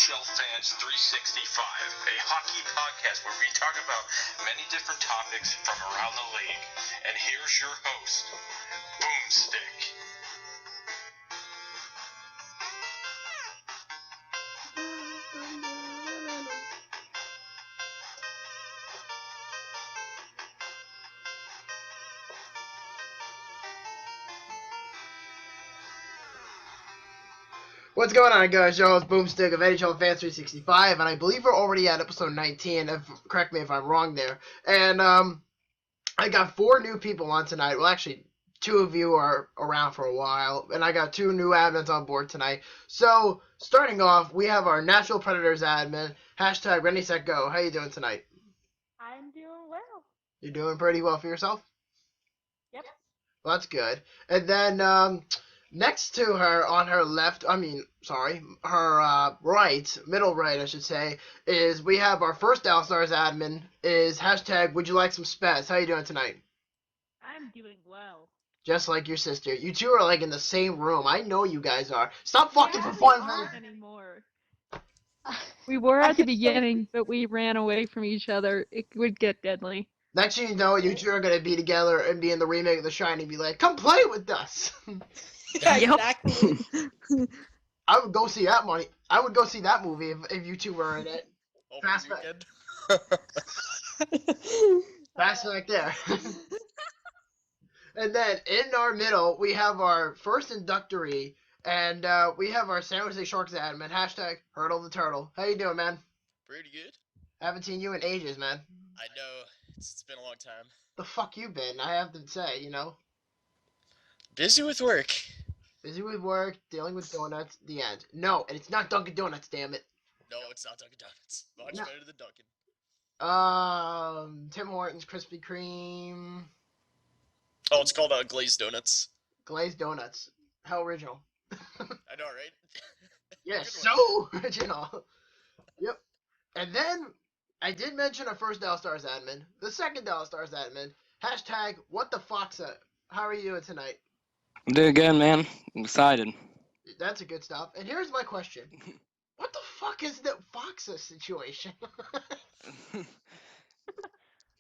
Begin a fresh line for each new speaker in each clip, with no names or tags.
NHL Fans 365, a hockey podcast where we talk about many different topics from around the league. And here's your host, Boomstick.
What's going on, guys? Yo, it's Boomstick of NHL Fans 365, and I believe we're already at episode 19. Correct me if I'm wrong there. And I got 4 new people on tonight. Well, actually, 2 of you are around for a while, and I got 2 new admins on board tonight. So, starting off, we have our Natural Predators admin, hashtag RinneSetGo. How you doing tonight?
I'm doing well.
You're doing pretty well for yourself?
Yep.
Well, that's good. And then, next to her, on her left, her right, middle right, I should say, is we have our first All-Stars admin, is hashtag WouldYouLikeSomeSpez. How you doing tonight?
I'm doing well.
Just like your sister. You two are like in the same room. I know you guys are. Stop fucking for
We
fun.
aren't anymore.
We were at the beginning, but we ran away from each other. It would get deadly.
Next thing you know, you two are going to be together and be in the remake of The Shining and be like, come play with us.
Yeah,
Yep.
exactly.
I would go see that movie. I would go see that movie if you two were in it. Fast
weekend.
Fast back there. And then in our middle, we have our first inductee, and we have our San Jose Sharks admin, hashtag HertlTheTurtle. How you doing, man?
Pretty good.
Haven't seen you in ages, man.
I know. It's been a long time.
The fuck you been? I have to say, you know.
Busy with work.
Busy with work, dealing with donuts, the end. No, and it's not Dunkin' Donuts, damn it.
No, it's not Dunkin' Donuts. Much
No.
better than Dunkin'.
Tim Hortons Krispy Kreme,
Oh, it's called glazed donuts.
glazed donuts. How original.
I know, right?
Yeah,
Good
so original. Yep. And then I did mention our first All-Stars admin, the second All-Stars admin, hashtag WhatTheFaksa. How are you doing tonight?
I'm doing good, man. I'm excited.
That's a good stuff. And here's my question. What the fuck is the Faksa situation?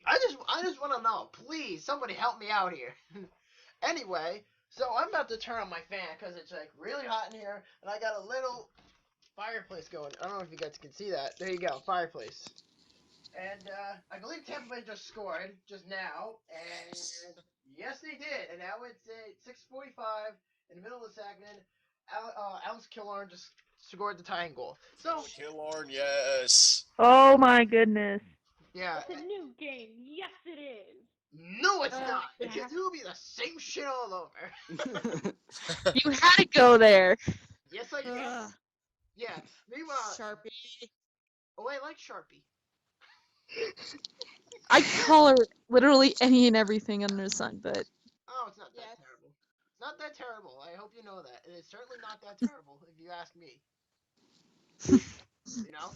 I just want to know. Please, somebody help me out here. Anyway, so I'm about to turn on my fan because it's like really hot in here, and I got a little fireplace going. I don't know if you guys can see that. There you go, fireplace. And I believe Tampa Bay just scored just now, and yes, they did. And now it's 6:45 in the middle of the segment. Alex Killorn just scored the tying goal. So
Killorn, yes.
Oh my goodness.
yeah,
It's a new game. Yes, it is.
no, it's not.
yeah.
It's gonna be the same shit all over.
You had to go there.
Yes, I did. Yeah. Meanwhile,
Sharpie.
oh, I like Sharpie.
I color literally any and everything under the sun, but
Oh, it's not that terrible. It's not that terrible. I hope you know that. And it's certainly not that terrible, if you ask me. You know?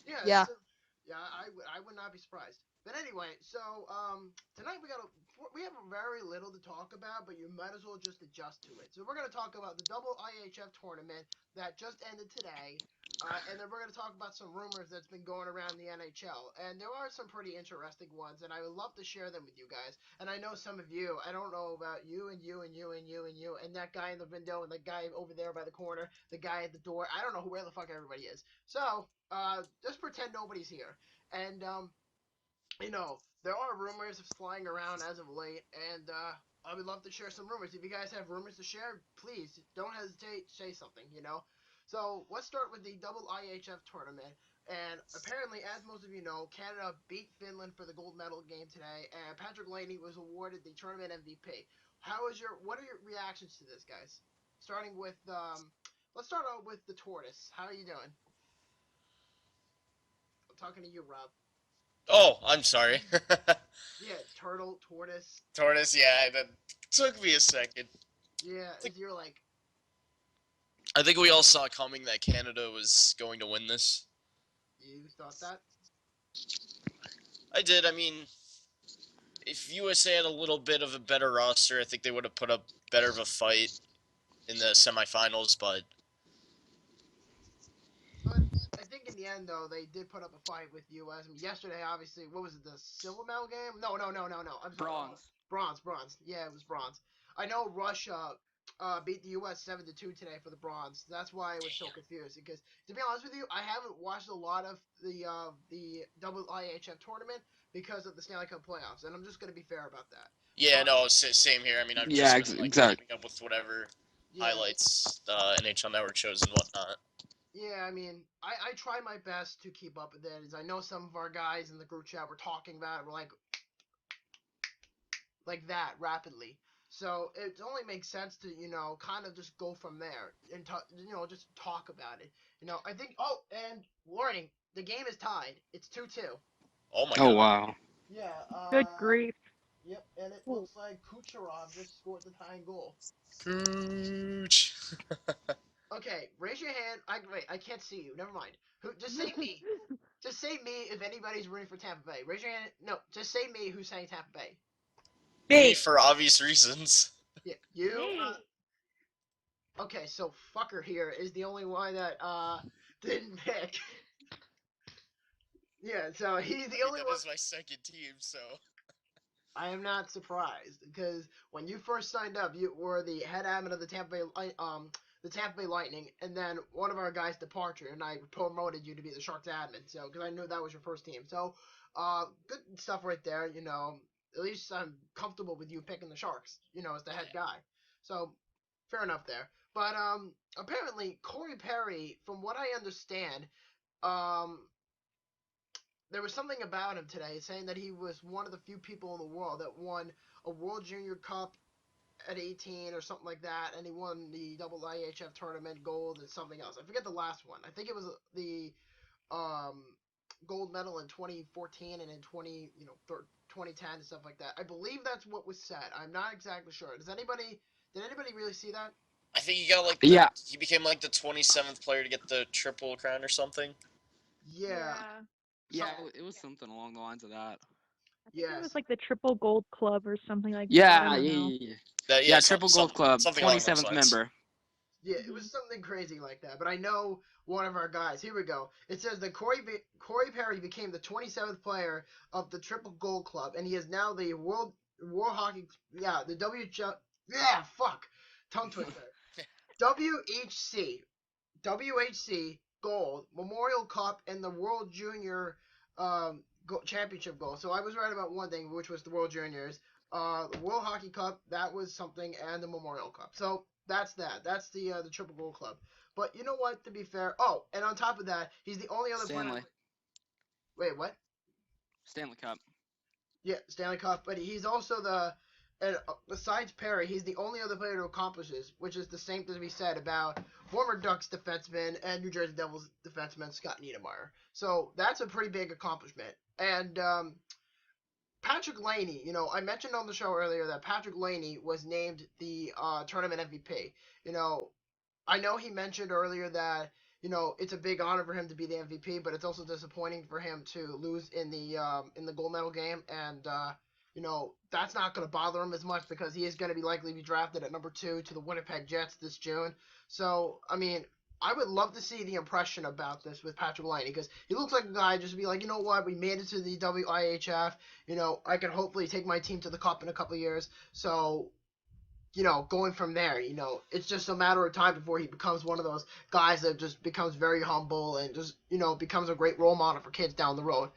Yeah.
Yeah.
So, yeah, I would not be surprised. But anyway, so tonight we have very little to talk about, but you might as well just adjust to it. So we're gonna talk about the double IHF tournament that just ended today. And then we're going to talk about some rumors that's been going around the NHL. And there are some pretty interesting ones, and I would love to share them with you guys. And I know some of you, I don't know about you and you and you and you and you, and that guy in the window and the guy over there by the corner, the guy at the door. I don't know where the fuck everybody is. So, just pretend nobody's here. And, you know, there are rumors flying around as of late, and I would love to share some rumors. If you guys have rumors to share, please don't hesitate, say something, you know. So let's start with the double IHF tournament. And apparently, as most of you know, Canada beat Finland for the gold medal game today, and Patrick Laney was awarded the tournament MVP. What are your reactions to this, guys? Starting with, let's start out with the tortoise. How are you doing? I'm talking to you, Rob.
Oh, I'm sorry.
Yeah, turtle, tortoise.
Tortoise, yeah, that took me a second.
Yeah, you're like,
I think we all saw coming that Canada was going to win this.
you thought that?
I did. I mean, if USA had a little bit of a better roster, I think they would have put up better of a fight in the semifinals, but
end, though, they did put up a fight with U.S. I mean, yesterday, obviously, what was it, the silver medal game? No. I'm sorry. Bronze. Yeah, it was bronze. I know Russia beat the U.S. 7-2 today for the bronze. That's why I was so confused. Because, to be honest with you, I haven't watched a lot of the IHF tournament because of the Stanley Cup playoffs, and I'm just going to be fair about that.
Yeah, no, same here. I mean, I've just been
exactly.
keeping up with whatever
Yeah.
highlights NHL Network shows and whatnot.
Yeah, I mean, I try my best to keep up with it. As I know some of our guys in the group chat were talking about it. We're like that rapidly. So it only makes sense to, kind of just go from there and, just talk about it. I think, and warning, the game is tied. It's 2-2.
Oh, my
Oh,
God.
wow.
Yeah.
Good grief.
Yep, and it looks like Kucherov just scored the tying goal.
Cooch.
Okay, raise your hand. I can't see you. Never mind. Just say me. Just say me if anybody's rooting for Tampa Bay. Raise your hand. No, just say me who's saying Tampa Bay.
Me, for obvious reasons.
Yeah, you.
Me.
Okay, so fucker here is the only one that didn't pick. Yeah, so he's the only
that
one.
is my second team, so.
I am not surprised because when you first signed up, you were the head admin of the Tampa Bay Lightning, and then one of our guys' departure, and I promoted you to be the Sharks admin. So because I knew that was your first team, so good stuff right there. At least I'm comfortable with you picking the Sharks. As the head guy. So fair enough there. But apparently Corey Perry, from what I understand, there was something about him today saying that he was one of the few people in the world that won a World Junior Cup at 18 or something like that, and he won the IHF tournament gold and something else. I forget the last one. I think it was the gold medal in 2014 and in 2010 and stuff like that. I believe that's what was said. I'm not exactly sure. Did anybody really see that?
I think he got he became the 27th player to get the triple crown or something.
Yeah.
Yeah, it was something along the lines of that.
I think it was the triple gold club or something like that.
Yeah, triple gold club, 27th member.
Yeah, it was something crazy like that. But I know one of our guys. Here we go. It says that Corey Perry became the 27th player of the triple gold club, and he is now the World Hockey. Yeah, the tongue twister. WHC Gold Memorial Cup and the World Junior Championship Gold. So I was right about one thing, which was the World Juniors. The World Hockey Cup, that was something, and the Memorial Cup. So that's that. That's the Triple Gold Club. But you know what? To be fair, and on top of that, he's the only other player. Wait, what?
Stanley Cup.
Yeah, Stanley Cup. But he's also besides Perry, he's the only other player to accomplish this, which is the same to be said about former Ducks defenseman and New Jersey Devils defenseman Scott Niedermayer. So that's a pretty big accomplishment. And Patrick Laney, I mentioned on the show earlier that Patrick Laney was named the tournament MVP. I know he mentioned earlier that it's a big honor for him to be the MVP, but it's also disappointing for him to lose in the gold medal game, and that's not going to bother him as much because he is going to be likely to be drafted at number 2 to the Winnipeg Jets this June. So, I mean, I would love to see the impression about this with Patrick Laney because he looks like a guy just to be like, you know what, we made it to the WIHF. I can hopefully take my team to the Cup in a couple of years. So, going from there, it's just a matter of time before he becomes one of those guys that just becomes very humble and just, becomes a great role model for kids down the road.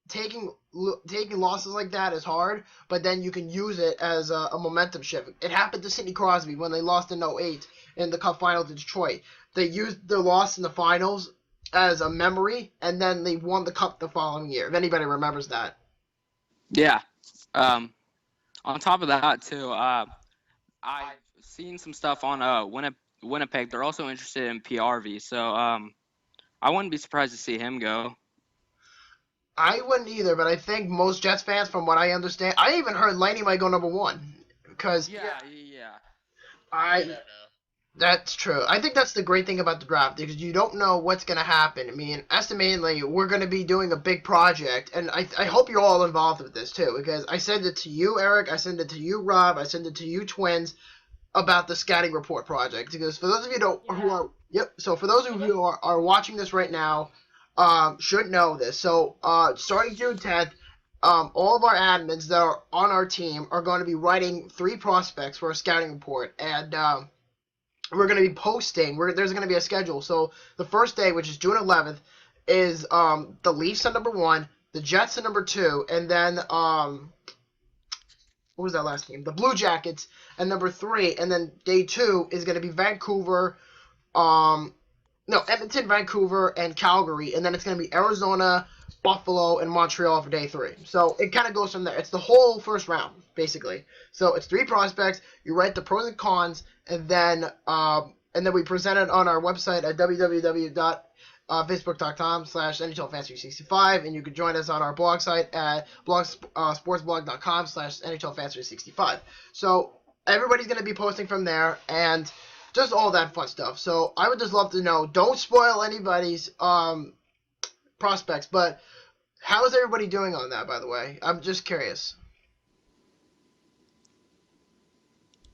Taking losses like that is hard, but then you can use it as a momentum shift. It happened to Sidney Crosby when they lost in 2008 in the Cup final to Detroit. They used their loss in the finals as a memory, and then they won the Cup the following year, if anybody remembers that.
Yeah. On top of that, too, I've seen some stuff on Winnipeg. They're also interested in PRV, so I wouldn't be surprised to see him go.
I wouldn't either, but I think most Jets fans, from what I understand, I even heard Laney might go number 1 because that's true. I think that's the great thing about the draft because you don't know what's going to happen. I mean, estimatedly, we're going to be doing a big project, and I hope you're all involved with this too because I sent it to you, Eric. I sent it to you, Rob. I sent it to you, Twins, about the scouting report project because for those of you for those of you who are watching this right now. should know this. So, starting June 10th, all of our admins that are on our team are going to be writing 3 prospects for a scouting report, and we're going to be posting. There's going to be a schedule. So the first day, which is June 11th, is the Leafs at number 1, the Jets at number 2, and then what was that last game? The Blue Jackets at number 3, and then day 2 is going to be Vancouver, Edmonton, Vancouver, and Calgary, and then it's going to be Arizona, Buffalo, and Montreal for day 3. So it kind of goes from there. It's the whole first round, basically. So it's 3 prospects. You write the pros and cons, and then we present it on our website at facebook.com/NHLFans365, and you can join us on our blog site at sportsblog.com/NHLFans365. So everybody's going to be posting from there, and just all that fun stuff. So I would just love to know, don't spoil anybody's prospects, but how is everybody doing on that, by the way? I'm just curious.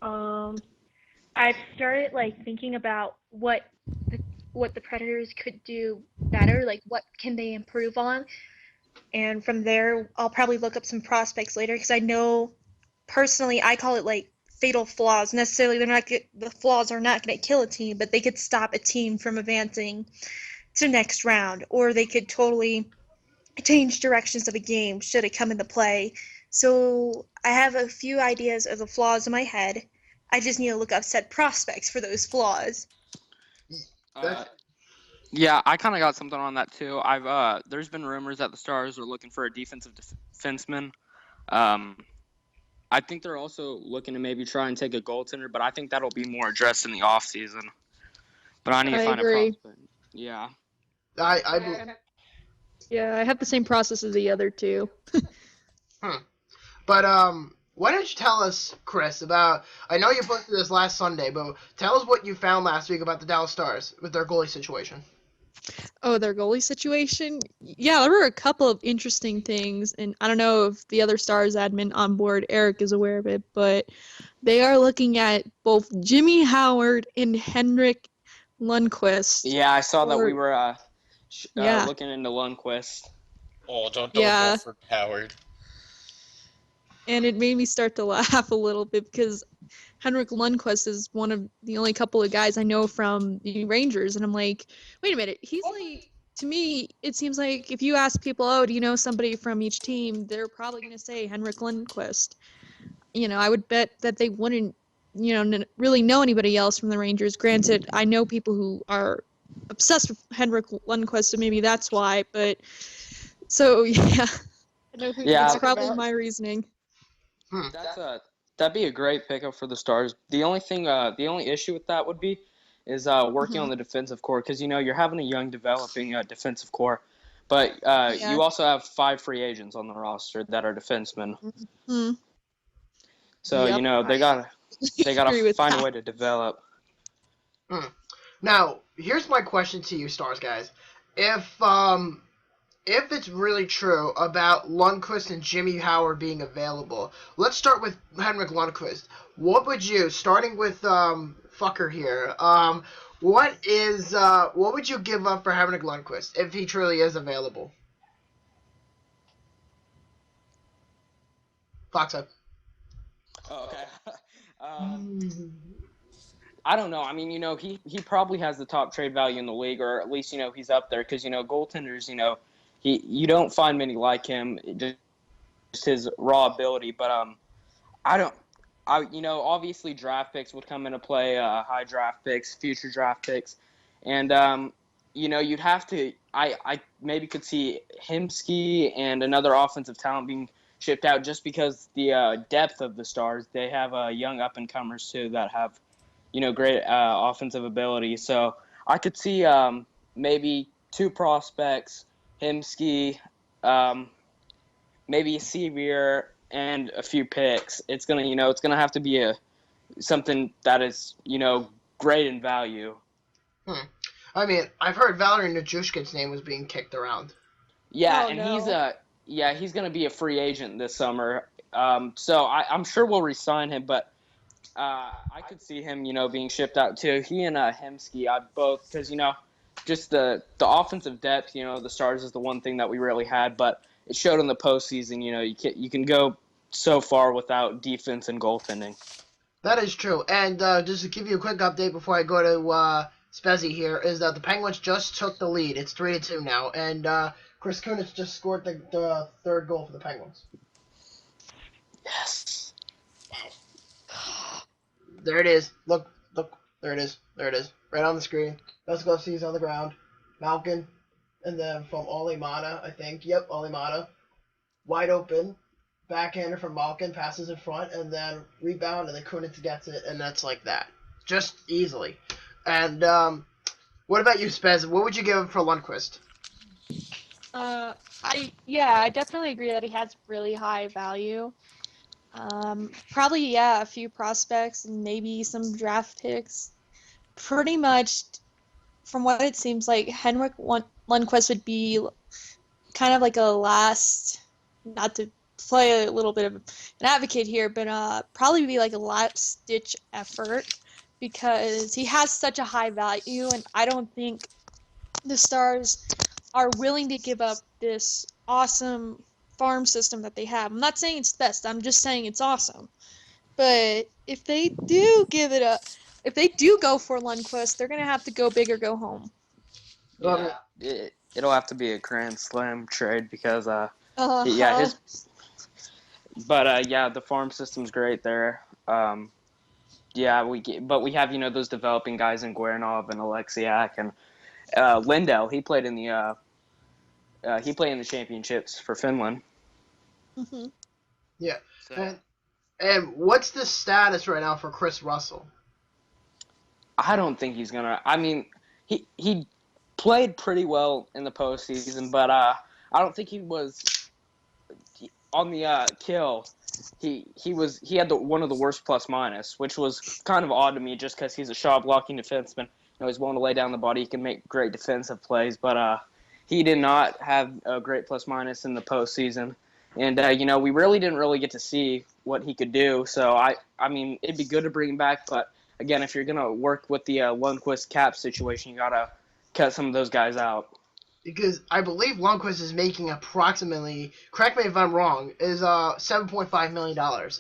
I've started thinking about what the Predators could do better, what can they improve on, and from there I'll probably look up some prospects later, because I know personally I call it fatal flaws. Necessarily the flaws are not going to kill a team, but they could stop a team from advancing to next round, or they could totally change directions of a game should it come into play. So I have a few ideas of the flaws in my head. I just need to look up said prospects for those flaws.
Yeah, I kind of got something on that too. There's been rumors that the Stars are looking for a defensive defenseman. I think they're also looking to maybe try and take a goaltender, but I think that'll be more addressed in the off season. But I need to find a prospect. Yeah.
I
have the same process as the other two.
But why don't you tell us, Chris, about, I know you posted this last Sunday, but tell us what you found last week about the Dallas Stars with their goalie situation.
Oh, their goalie situation? Yeah, there were a couple of interesting things, and I don't know if the other Stars admin on board, Eric, is aware of it, but they are looking at both Jimmy Howard and Henrik Lundqvist.
Yeah, I saw that we were looking into Lundqvist.
Oh, don't go for Howard.
And it made me start to laugh a little bit, because Henrik Lundqvist is one of the only couple of guys I know from the Rangers, and I'm like, wait a minute, he's to me, it seems like if you ask people, oh, do you know somebody from each team, they're probably going to say Henrik Lundqvist. I would bet that they wouldn't, really know anybody else from the Rangers. Granted, I know people who are obsessed with Henrik Lundqvist, so maybe that's why, but so, yeah. That's probably my reasoning.
That'd be a great pickup for the Stars. The only issue with that would be is working on the defensive core, because you're having a young developing defensive core, but you also have 5 free agents on the roster that are defensemen.
Mm-hmm.
So they gotta find a way to develop.
Now, here's my question to you, Stars guys. If it's really true about Lundqvist and Jimmy Howard being available, let's start with Henrik Lundqvist. What would you, starting with Fucker here, what would you give up for Henrik Lundqvist if he truly is available? Faksa.
Oh, okay. I don't know. I mean, he probably has the top trade value in the league, or at least he's up there, because goaltenders, you don't find many like him, just his raw ability. But obviously draft picks would come into play, high draft picks, future draft picks, and you'd have to. I maybe could see Hemsky and another offensive talent being shipped out, just because the depth of the Stars. They have young up and comers too that have great offensive ability. So I could see maybe 2 prospects. Hemsky, maybe a Sevier, and a few picks. It's gonna have to be something that is great in value.
I mean, I've heard Valery Nichushkin's name was being kicked around.
Yeah, he's gonna be a free agent this summer. So I'm sure we'll re-sign him, but I could see him being shipped out too. He and Hemsky, both, because just the offensive depth. The Stars is the one thing that we really had, but it showed in the postseason. You can go so far without defense and goaltending.
That is true. And just to give you a quick update before I go to Spezzy here, is that the Penguins just took the lead. It's 3-2 now, and Chris Kunitz just scored the third goal for the Penguins.
Yes.
There it is. Look. There it is. Right on the screen. Let's go see he's on the ground. Malkin. And then from Olimata, I think. Yep, Olimata. Wide open. Backhander from Malkin. Passes in front. And then rebound. And then Kunitz gets it. And that's like that. Just easily. And what about you, Spez? What would you give for Lundqvist?
I definitely agree that he has really high value. Probably a few prospects and maybe some draft picks. Pretty much, from what it seems like, Henrik Lundqvist would be kind of like a last, not to play a little bit of an advocate here, but probably be like a last-ditch effort because he has such a high value, and I don't think the Stars are willing to give up this awesome farm system that they have. I'm not saying it's best, I'm just saying it's awesome. But if they do give it up, if they do go for Lundqvist, they're going to have to go big or go home.
Yeah, it'll have to be a grand slam trade because the farm system's great there. We have those developing guys in Guernov and Alexiak and Lindell. He played in the championships for Finland.
Mm-hmm.
Yeah.
So,
and what's the status right now for Chris Russell?
I don't think he's gonna. I mean, he played pretty well in the postseason, but I don't think he was on the kill. He had one of the worst plus minus, which was kind of odd to me, just because he's a shot blocking defenseman. He's willing to lay down the body. He can make great defensive plays, but he did not have a great plus minus in the postseason. And we really didn't get to see what he could do. So I mean, it'd be good to bring him back, but again, if you're gonna work with the Lundqvist cap situation, you gotta cut some of those guys out.
Because I believe Lundqvist is making approximately, correct me if I'm wrong, is $7.5 million,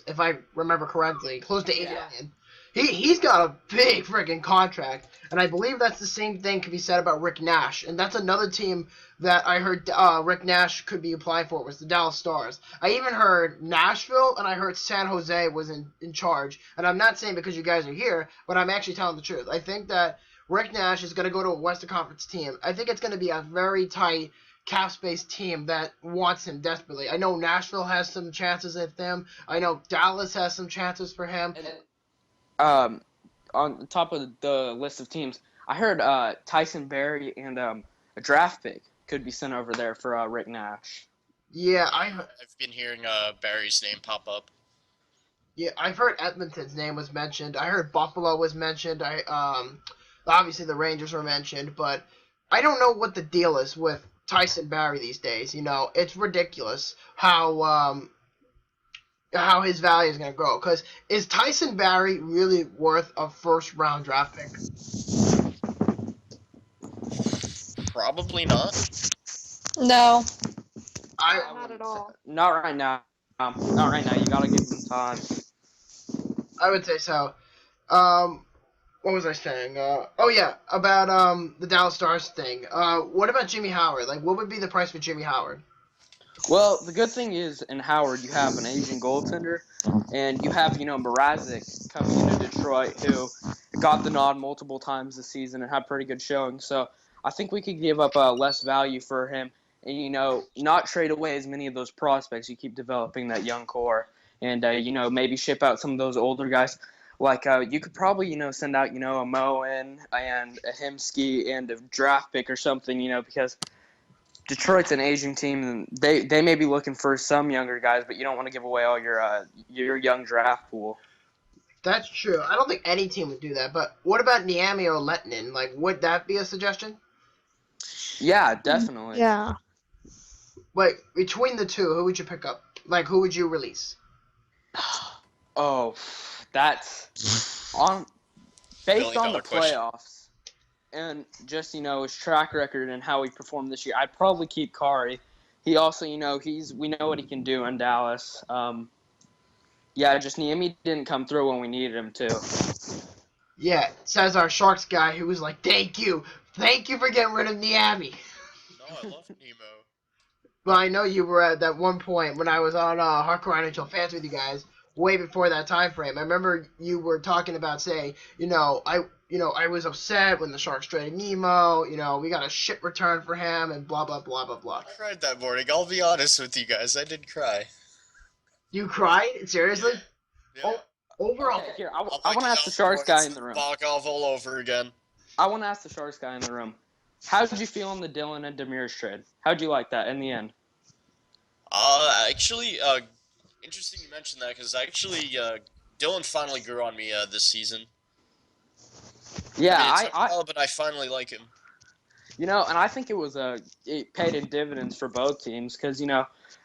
if I remember correctly, close to $8 million. He's got a big freaking contract, and I believe that's the same thing could be said about Rick Nash, and that's another team that I heard Rick Nash could be applying for, was the Dallas Stars. I even heard Nashville, and I heard San Jose was in charge, and I'm not saying because you guys are here, but I'm actually telling the truth. I think that Rick Nash is going to go to a Western Conference team. I think it's going to be a very tight cap space team that wants him desperately. I know Nashville has some chances at them. I know Dallas has some chances for him.
And, on top of the list of teams, I heard Tyson Barrie and a draft pick could be sent over there for Rick Nash.
Yeah,
I've been hearing Barry's name pop up.
Yeah, I've heard Edmonton's name was mentioned. I heard Buffalo was mentioned. Obviously the Rangers were mentioned, but I don't know what the deal is with Tyson Barrie these days. It's ridiculous how his value is going to grow. Because is Tyson Barrie really worth a first-round draft pick?
Probably not.
No.
Not
at all.
Not right now. Not right now. You gotta give him time.
I would say so. What was I saying? About the Dallas Stars thing. What about Jimmy Howard? Like, what would be the price for Jimmy Howard?
Well, the good thing is in Howard you have an Asian goaltender, and you have Mrazek coming into Detroit who got the nod multiple times this season and had pretty good showing. So I think we could give up less value for him, and not trade away as many of those prospects. You keep developing that young core, and maybe ship out some of those older guys. Like you could probably send out a Moen and a Hemsky and a draft pick or something, because Detroit's an Asian team, and they may be looking for some younger guys, but you don't want to give away all your young draft pool.
That's true. I don't think any team would do that. But what about Niemi or Lettinen? Like, would that be a suggestion?
Yeah, definitely.
Yeah.
Like, between the two, who would you pick up? Like, who would you release?
Oh, that's based on the playoffs. and just, his track record and how he performed this year, I'd probably keep Kari. He also, we know what he can do in Dallas. Just Niemi didn't come through when we needed him to.
Yeah, says our Sharks guy who was like, thank you for getting rid of Niemi.
No, I love Nemo.
Well, I know you were at that one point when I was on Hardcore NHL Fans with you guys, way before that time frame. I remember you were talking about saying, I was upset when the Sharks traded Nemo. We got a shit return for him, and blah blah blah blah blah.
I cried that morning. I'll be honest with you guys. I did cry.
You cried? Seriously?
Yeah.
Overall.
Okay, here, I want to ask the Sharks guy in the room.
Bokov all over again.
I want to ask the Sharks guy in the room. How did you feel on the Dylan and Demir's trade? How'd you like that in the end?
Actually, interesting you mentioned that, because Dylan finally grew on me this season.
Yeah,
It took a while, but I finally like him.
And I think it paid in dividends for both teams, because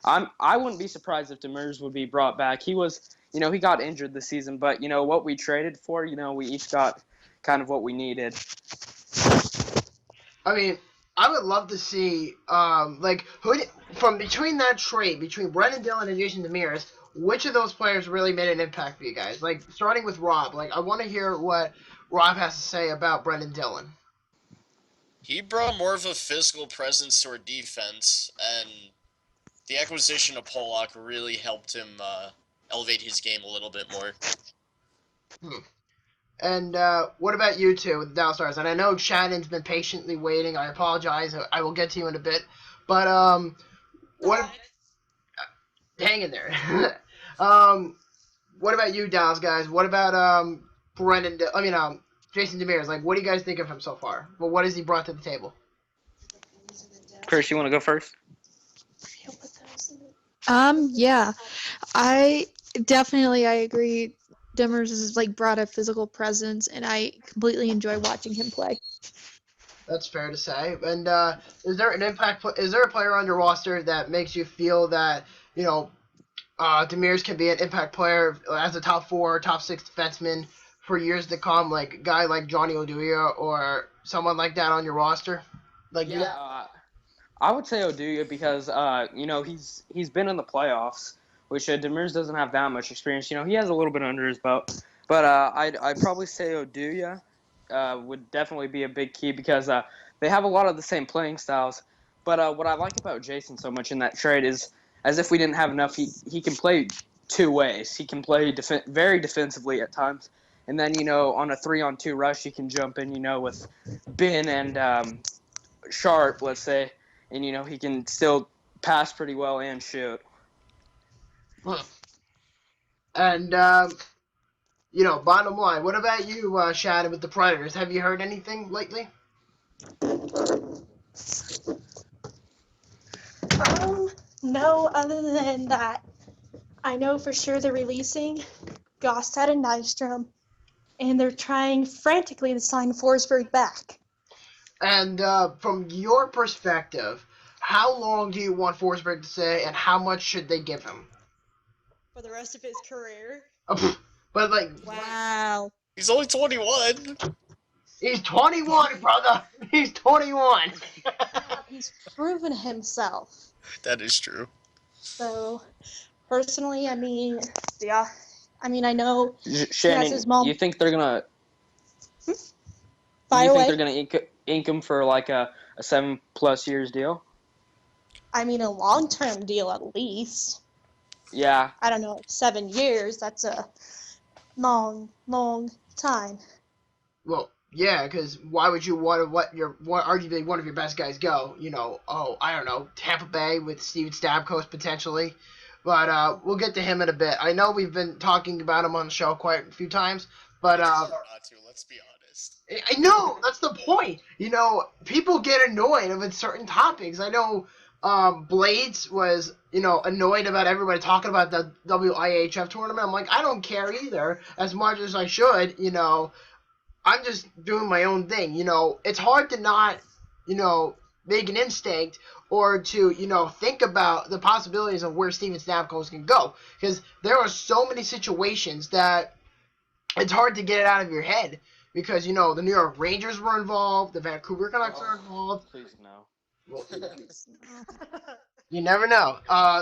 I wouldn't be surprised if Demers would be brought back. He was, he got injured this season, but what we traded for, we each got kind of what we needed.
I mean, I would love to see, between that trade, between Brendan Dillon and Jason Demers, which of those players really made an impact for you guys? Like, starting with Rob, I want to hear what Rob has to say about Brendan Dillon.
He brought more of a physical presence to our defense, and the acquisition of Pollock really helped him elevate his game a little bit more.
And what about you two with the Dallas Stars? And I know Shannon's been patiently waiting. I apologize. I will get to you in a bit. But hang in there. What about you, Dallas guys? What about Jason Demers? What do you guys think of him so far? Well, what has he brought to the table?
Chris, you want to go first?
Yeah. I agree. Demers has brought a physical presence, and I completely enjoy watching him play.
That's fair to say. And is there a player on your roster that makes you feel that Demers can be an impact player as a top 4, top 6 defenseman for years to come, like a guy like Johnny Oduya or someone like that on your roster?
I would say Oduya because he's been in the playoffs, which Demers doesn't have that much experience. He has a little bit under his belt. But I'd probably say Oduya would definitely be a big key because they have a lot of the same playing styles. But what I like about Jason so much in that trade is, as if we didn't have enough, he can play two ways. He can play very defensively at times. And then, on a 3-on-2 rush, he can jump in, with Ben and Sharp, let's say. And, he can still pass pretty well and shoot.
And, bottom line, what about you, Shannon, with the Predators? Have you heard anything lately?
No, other than that, I know for sure they're releasing Gostad and Nystrom, and they're trying frantically to sign Forsberg back.
And from your perspective, how long do you want Forsberg to stay, and how much should they give him?
For the rest of his career?
But
Wow.
He's only 21.
He's 21, brother. He's 21.
He's proven himself.
That is true.
So, personally, I know
Shannon,
he has his mom.
you think they're gonna?
Fire away.
They're gonna ink him for a 7+ years deal?
A long-term deal at least.
Yeah.
I don't know, 7 years. That's a long, long time.
Well, yeah, because why would you want to let arguably one of your best guys go? I don't know, Tampa Bay with Steven Stamkos potentially. But we'll get to him in a bit. I know we've been talking about him on the show quite a few times, but
Not to, let's be honest.
I know, that's the point. People get annoyed with certain topics. I know Blades was, annoyed about everybody talking about the WIHF tournament. I'm like, I don't care either as much as I should, I'm just doing my own thing. It's hard to not, make an instinct or to, think about the possibilities of where Steven Stamkos can go. Because there are so many situations that it's hard to get it out of your head. because you know the New York Rangers were involved, the Vancouver Canucks are involved.
Please no.
Well, you never know.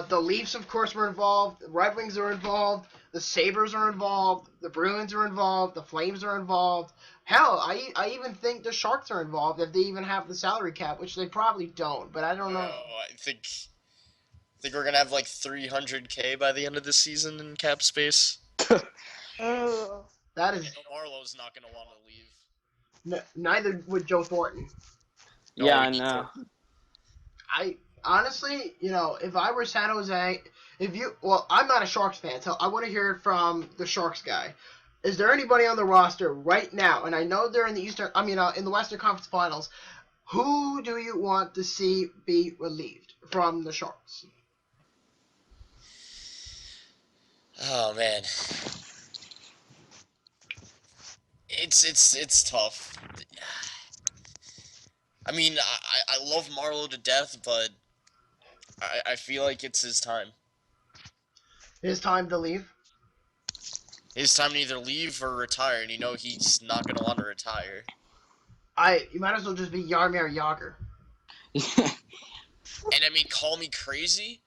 The Leafs, of course, were involved. The Red Wings are involved. The Sabres are involved. The Bruins are involved. The Flames are involved. Hell, I even think the Sharks are involved if they even have the salary cap, which they probably don't. But I don't know.
I think we're gonna have like 300K by the end of the season in cap space.
Oh.
That is.
Marlowe's not gonna want to leave.
Neither would Joe Thornton.
Yeah, I know.
I honestly, you know, if I were San Jose, I'm not a Sharks fan, so I want to hear it from the Sharks guy. Is there anybody on the roster right now? And I know they're in the in the Western Conference Finals. Who do you want to see be relieved from the Sharks?
Oh man, it's tough. I mean, I love Marlowe to death, but I feel like it's his time.
His time to leave?
His time to either leave or retire, and you know he's not going to want to retire.
You might as well just be Jaromir Jagr.
And I mean, call me crazy,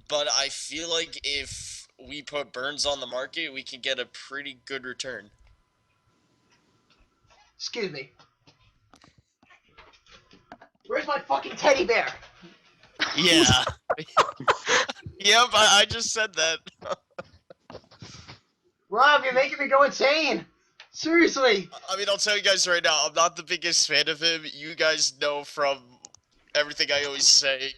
but I feel like if we put Burns on the market, we can get a pretty good return.
Excuse me. Where's my fucking teddy bear?
Yeah. Yep, I just said that.
Rob, you're making me go insane. Seriously.
I mean, I'll tell you guys right now, I'm not the biggest fan of him. You guys know from everything I always say.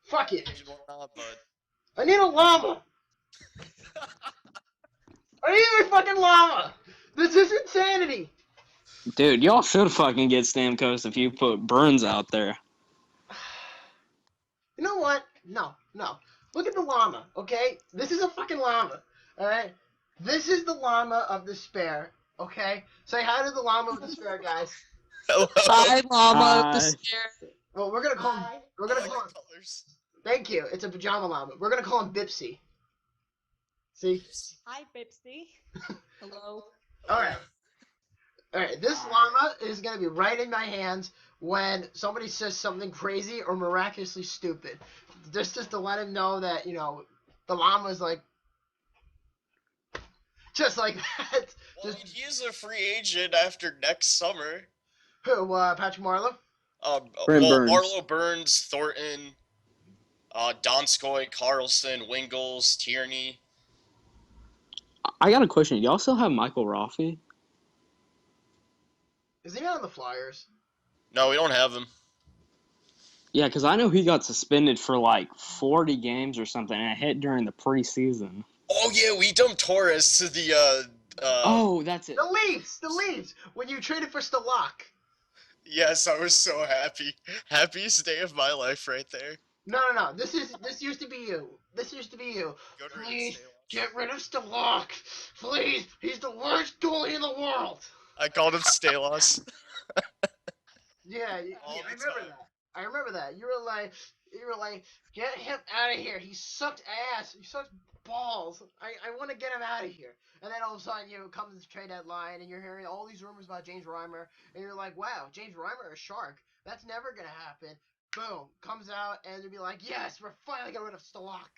Fuck it.
Not, but...
I need a llama. I need a fucking llama. This is insanity.
Dude, y'all should fucking get Stamkos if you put Burns out there.
You know what? No. Look at the llama, okay? This is a fucking llama, alright? This is the llama of despair, okay? Say hi to the llama of despair, guys.
Hello.
Hi, Llama
Hi.
of the Scare.
Well, we're gonna call him. We're gonna
I like
call him.
the colors.
Thank you. It's a pajama llama. We're gonna call him Bipsy. See?
Hi, Bipsy.
Hello.
Alright. Alright, this llama is gonna be right in my hands when somebody says something crazy or miraculously stupid. Just to let him know that, you know, the llama is like... Just like that.
Well, I mean, he is a free agent after next summer.
Who, Patrick Marleau?
Brent Burns.
Marlowe, Burns, Thornton, Donskoy, Carlson, Wingles, Tierney.
I got a question. Y'all still have Michael Raffy?
Is he not on the Flyers?
No, we don't have him.
Yeah, because I know he got suspended for like 40 games or something, and it hit during the preseason.
Oh yeah, we dumped Torres to the
Oh, that's it.
The Leafs! When you traded for Stalock.
Yes, I was so happy. Happiest day of my life right there.
No. This used to be you. This used to be you.
Go to
Please,
RinneSetGo.
get rid of Stalock. Please, he's the worst goalie in the world.
I called him Stalos.
Yeah,
All the
I remember
time.
that. I remember that. You were like, get him out of here. He sucked ass. He sucked balls. I want to get him out of here. And then all of a sudden, you come to the trade deadline, and you're hearing all these rumors about James Reimer, and you're like, wow, James Reimer, a Shark? That's never going to happen. Boom. Comes out, and you'll be like, yes, we're finally getting rid of Stalock.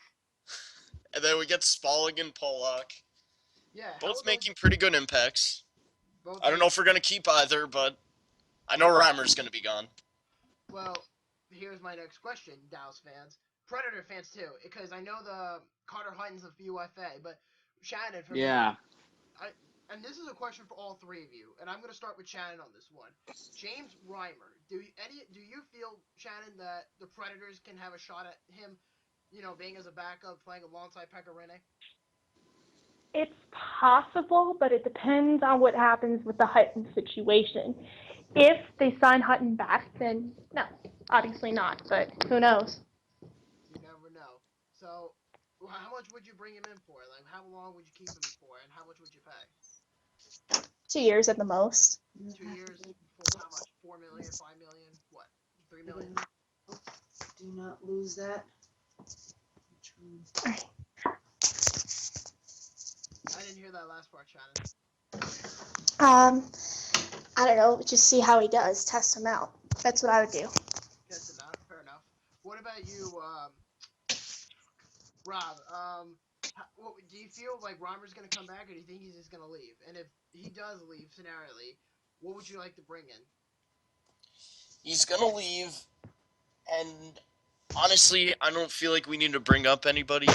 And then we get Spalling and Pollock.
Yeah.
Both making pretty good impacts.
Both
I don't know if we're going to keep either, but I know Reimer's going to be gone.
Well, here's my next question, Dallas fans. Predator fans, too, because I know the Carter Huntons of UFA, but Shannon, for me,
Yeah.
and this is a question for all three of you, and I'm going to start with Shannon on this one. James Reimer, do you feel, Shannon, that the Predators can have a shot at him, you know, being as a backup, playing alongside Pekka Rinne?
It's possible, but it depends on what happens with the Hutton situation. If they sign Hutton back, then no, obviously not, but who knows?
You never know. So, how much would you bring him in for? Like, how long would you keep him for, and how much would you pay?
2 years at the most.
2 years for how much? 4 million, 5 million, what? 3 million?
Do not lose that.
I didn't hear that last part, Shannon.
I don't know, just see how he does, test him out. That's what I would do.
Test him out. Fair enough. What about you, Rob? Do you feel like Reimer's gonna come back, or do you think he's just gonna leave? And if he does leave, scenarily, what would you like to bring in?
He's gonna leave, and honestly, I don't feel like we need to bring up anybody.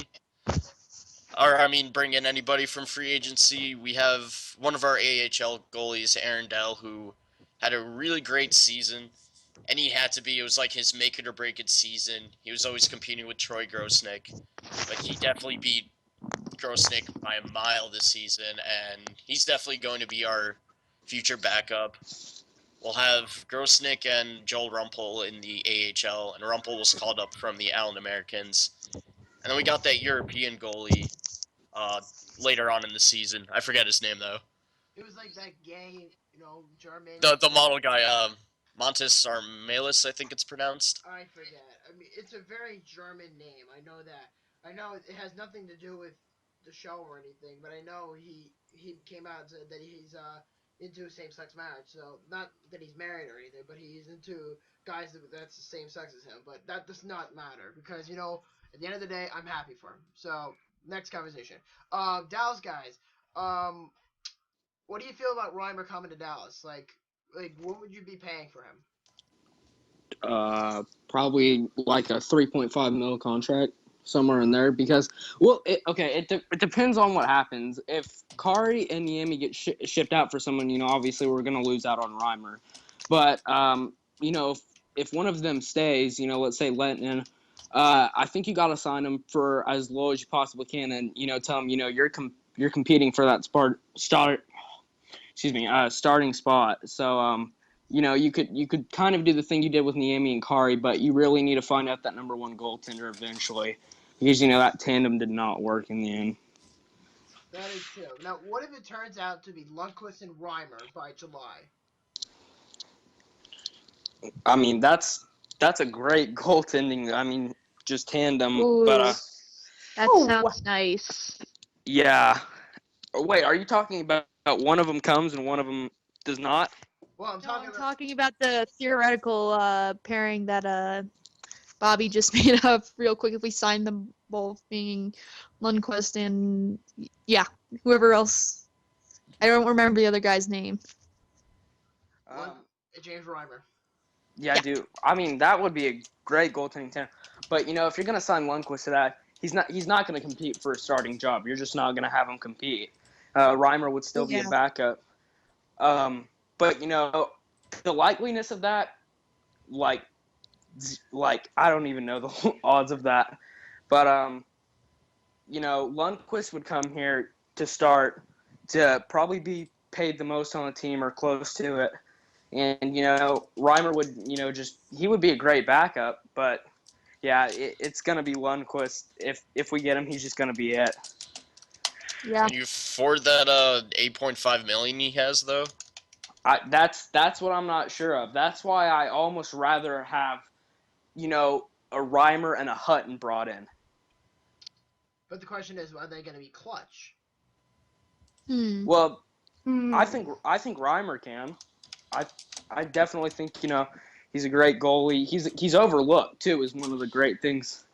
Bring in anybody from free agency. We have one of our AHL goalies, Aaron Dell, who had a really great season, and it was like his make it or break it season. He was always competing with Troy Grosnick, but he definitely beat Grosnick by a mile this season, and he's definitely going to be our future backup. We'll have Grosnick and Joel Rumpel in the AHL, and Rumpel was called up from the Allen Americans. And then we got that European goalie later on in the season. I forget his name, though.
It was like that gay, German.
The model guy, Montes Armelis, I think it's pronounced.
I forget. I mean, it's a very German name. I know that. I know it has nothing to do with the show or anything, but I know he came out and said that he's into same-sex marriage. So not that he's married or anything, but he's into guys that's the same sex as him. But that does not matter because at the end of the day, I'm happy for him. So next conversation. Dallas guys. What do you feel about Reimer coming to Dallas? Like what would you be paying for him?
Probably like a 3.5 mil contract, somewhere in there, because it depends on what happens. If Kari and Niemi get shipped out for someone, obviously we're gonna lose out on Reimer. But if one of them stays, let's say Lenton, I think you gotta sign him for as low as you possibly can, and tell him you're competing for that starting spot. So you could kind of do the thing you did with Niemi and Kari, but you really need to find out that number one goaltender eventually, because that tandem did not work in the end.
That is true. Now, what if it turns out to be Lundqvist and Reimer by July?
I mean, that's a great goaltending. I mean, just tandem.
Ooh,
but
that sounds nice.
Yeah. Wait, are you talking about one of them comes and one of them does not?
Well, I'm
talking about the theoretical pairing that Bobby just made up real quick. If we sign them both, being Lundqvist and whoever else. I don't remember the other guy's name.
James Reimer.
Yeah, I do. I mean, that would be a great goaltending tandem. But if you're gonna sign Lundqvist to that, he's not gonna compete for a starting job. You're just not gonna have him compete. Reimer would still be a backup. But the likeliness of that, like I don't even know the odds of that. But Lundqvist would come here to start, to probably be paid the most on the team or close to it. And Reimer would he would be a great backup, but yeah, it's gonna be Lundqvist. If we get him, he's just gonna be it.
Yeah.
Can you afford that 8.5 million he has though?
That's what I'm not sure of. That's why I almost rather have, a Reimer and a Hutton brought in.
But the question is, are they going to be clutch?
Well, I think Reimer can. I definitely think he's a great goalie. He's overlooked too. Is one of the great things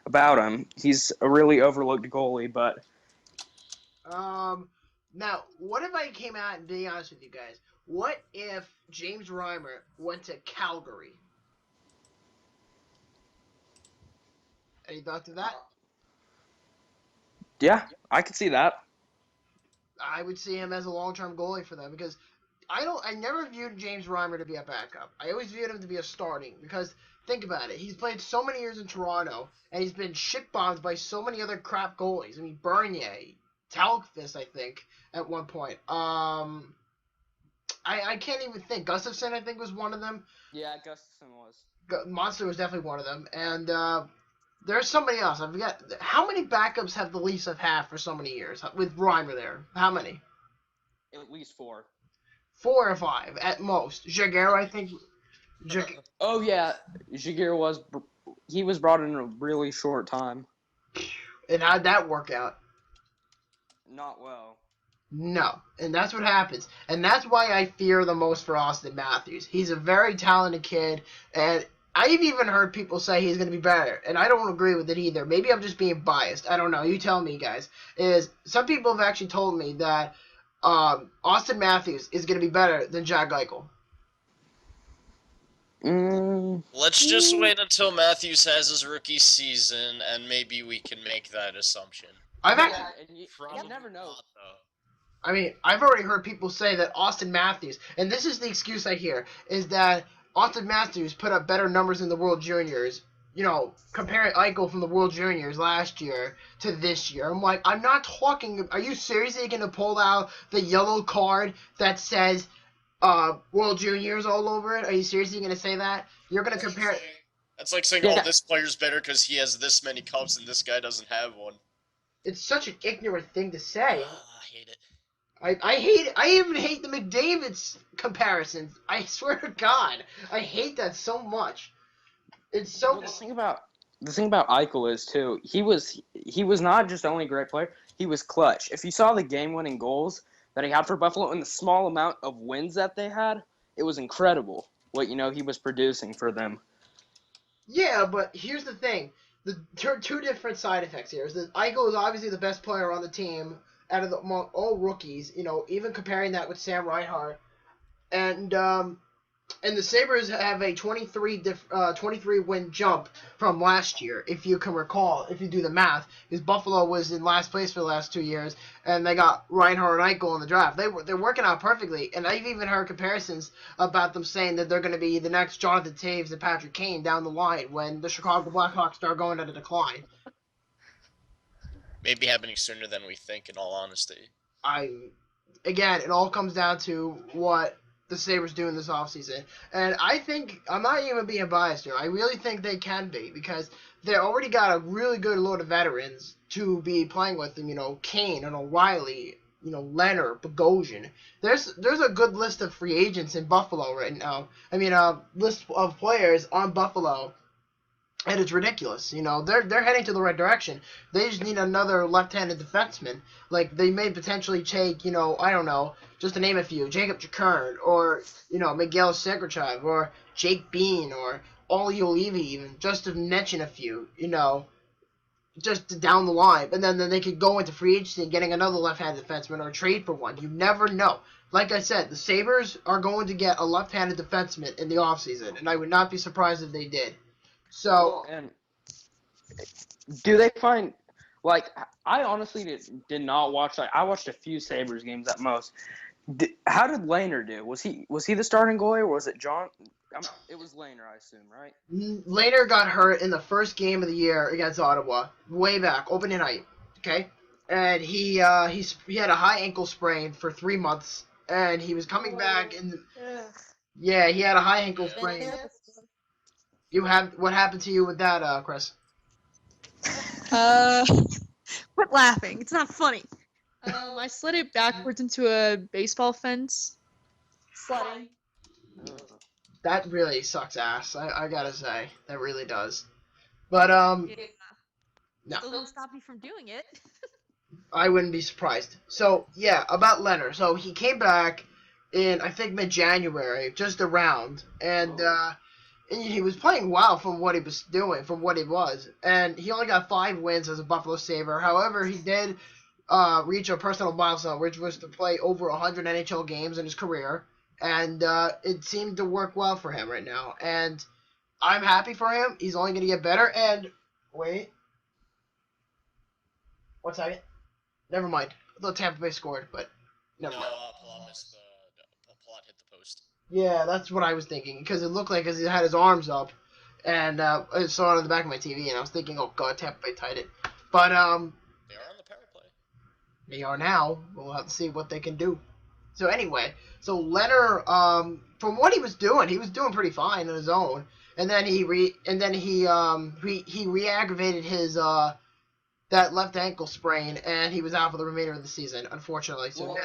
about him. He's a really overlooked goalie, but.
Now, what if I came out and be honest with you guys? What if James Reimer went to Calgary? Any thoughts of that?
Yeah, I could see that.
I would see him as a long-term goalie for them because I never viewed James Reimer to be a backup. I always viewed him to be a starting because think about it. He's played so many years in Toronto and he's been shit-bombed by so many other crap goalies. I mean, Bernier, Talkfist, I think, at one point. I can't even think. Gustafsson, I think, was one of them.
Yeah, Gustafsson was.
Monster was definitely one of them. And there's somebody else. I forget. How many backups have the Leafs have had for so many years with Reimer there? How many?
At least 4.
4 or 5 at most. Jaguar, I think.
Oh yeah, Jaguar was brought in a really short time.
And how'd that work out?
Not well.
No, and that's what happens. And that's why I fear the most for Austin Matthews. He's a very talented kid, and I've even heard people say he's going to be better, and I don't agree with it either. Maybe I'm just being biased. I don't know. You tell me, guys. Some people have actually told me that Austin Matthews is going to be better than Jack Eichel.
Let's just wait until Matthews has his rookie season, and maybe we can make that assumption.
You never know.
Not, though.
I mean, I've already heard people say that Austin Matthews, and this is the excuse I hear, is that Austin Matthews put up better numbers in the World Juniors. You know, comparing Eichel from the World Juniors last year to this year. I'm like, I'm not talking. Are you seriously going to pull out the yellow card that says World Juniors all over it? Are you seriously going to say that? You're going to compare.
That's like saying, oh, this player's better because he has this many cups and this guy doesn't have one.
It's such an ignorant thing to say.
I hate it.
I hate it. I even hate the McDavid's comparisons. I swear to God, I hate that so much. It's so.
Well, the thing about Eichel is too. He was not just only a great player. He was clutch. If you saw the game-winning goals that he had for Buffalo and the small amount of wins that they had, it was incredible. What he was producing for them.
Yeah, but here's the thing: the two different side effects here is that Eichel is obviously the best player on the team out of among all rookies. Even comparing that with Sam Reinhart, and the Sabres have a 23 win jump from last year, if you can recall, if you do the math, because Buffalo was in last place for the last 2 years, and they got Reinhart and Eichel in the draft. They're working out perfectly, and I've even heard comparisons about them saying that they're going to be the next Jonathan Taves and Patrick Kane down the line when the Chicago Blackhawks start going at a decline.
Maybe happening sooner than we think, in all honesty.
Again, it all comes down to what the Sabres do in this offseason. And I think, I'm not even being biased here, I really think they can be, because they already got a really good load of veterans to be playing with them, Kane and O'Reilly, Leonard, Bogosian. There's a good list of free agents in Buffalo right now. I mean, a list of players on Buffalo. And it's ridiculous, they're heading to the right direction. They just need another left-handed defenseman. Like, they may potentially take, I don't know, just to name a few, Jacob Chikrin, or, Miguel Sergachev, or Jake Bean, or Olli Olivi even, just to mention a few, just down the line. And then they could go into free agency and getting another left-handed defenseman or trade for one. You never know. Like I said, the Sabres are going to get a left-handed defenseman in the offseason, and I would not be surprised if they did. So,
and do they find, I honestly did not watch, I watched a few Sabres games at most. How did Lehner do? Was he the starting goalie, or was it John? It was Lehner, I assume, right?
Lehner got hurt in the first game of the year against Ottawa, way back, opening night, okay? And he had a high ankle sprain for 3 months, and he was coming back, and yeah, he had a high ankle sprain. What happened to you with that, Chris?
Quit laughing. It's not funny. I slid it backwards into a baseball fence.
Sledding.
That really sucks ass. I gotta say, that really does. But
Yeah.
no,
Still don't stop me from doing it.
I wouldn't be surprised. So yeah, about Leonard. So he came back in I think mid-January, just around, and he was playing well from what he was doing, from what he was. And he only got 5 wins as a Buffalo Sabre. However, he did reach a personal milestone, which was to play over 100 NHL games in his career. And it seemed to work well for him right now. And I'm happy for him. He's only going to get better. And, wait. 1 second. Never mind. I thought Tampa Bay scored, but never mind.
Plot hit the post.
Yeah, that's what I was thinking, because it looked like he had his arms up, and I saw it on the back of my TV, and I was thinking, oh god, Tampa Bay tied it. But,
they are on the power play.
They are now. We'll have to see what they can do. So anyway, Leonard, from what he was doing pretty fine on his own, and then he re-aggravated his, that left ankle sprain, and he was out for the remainder of the season, unfortunately. So.
Well,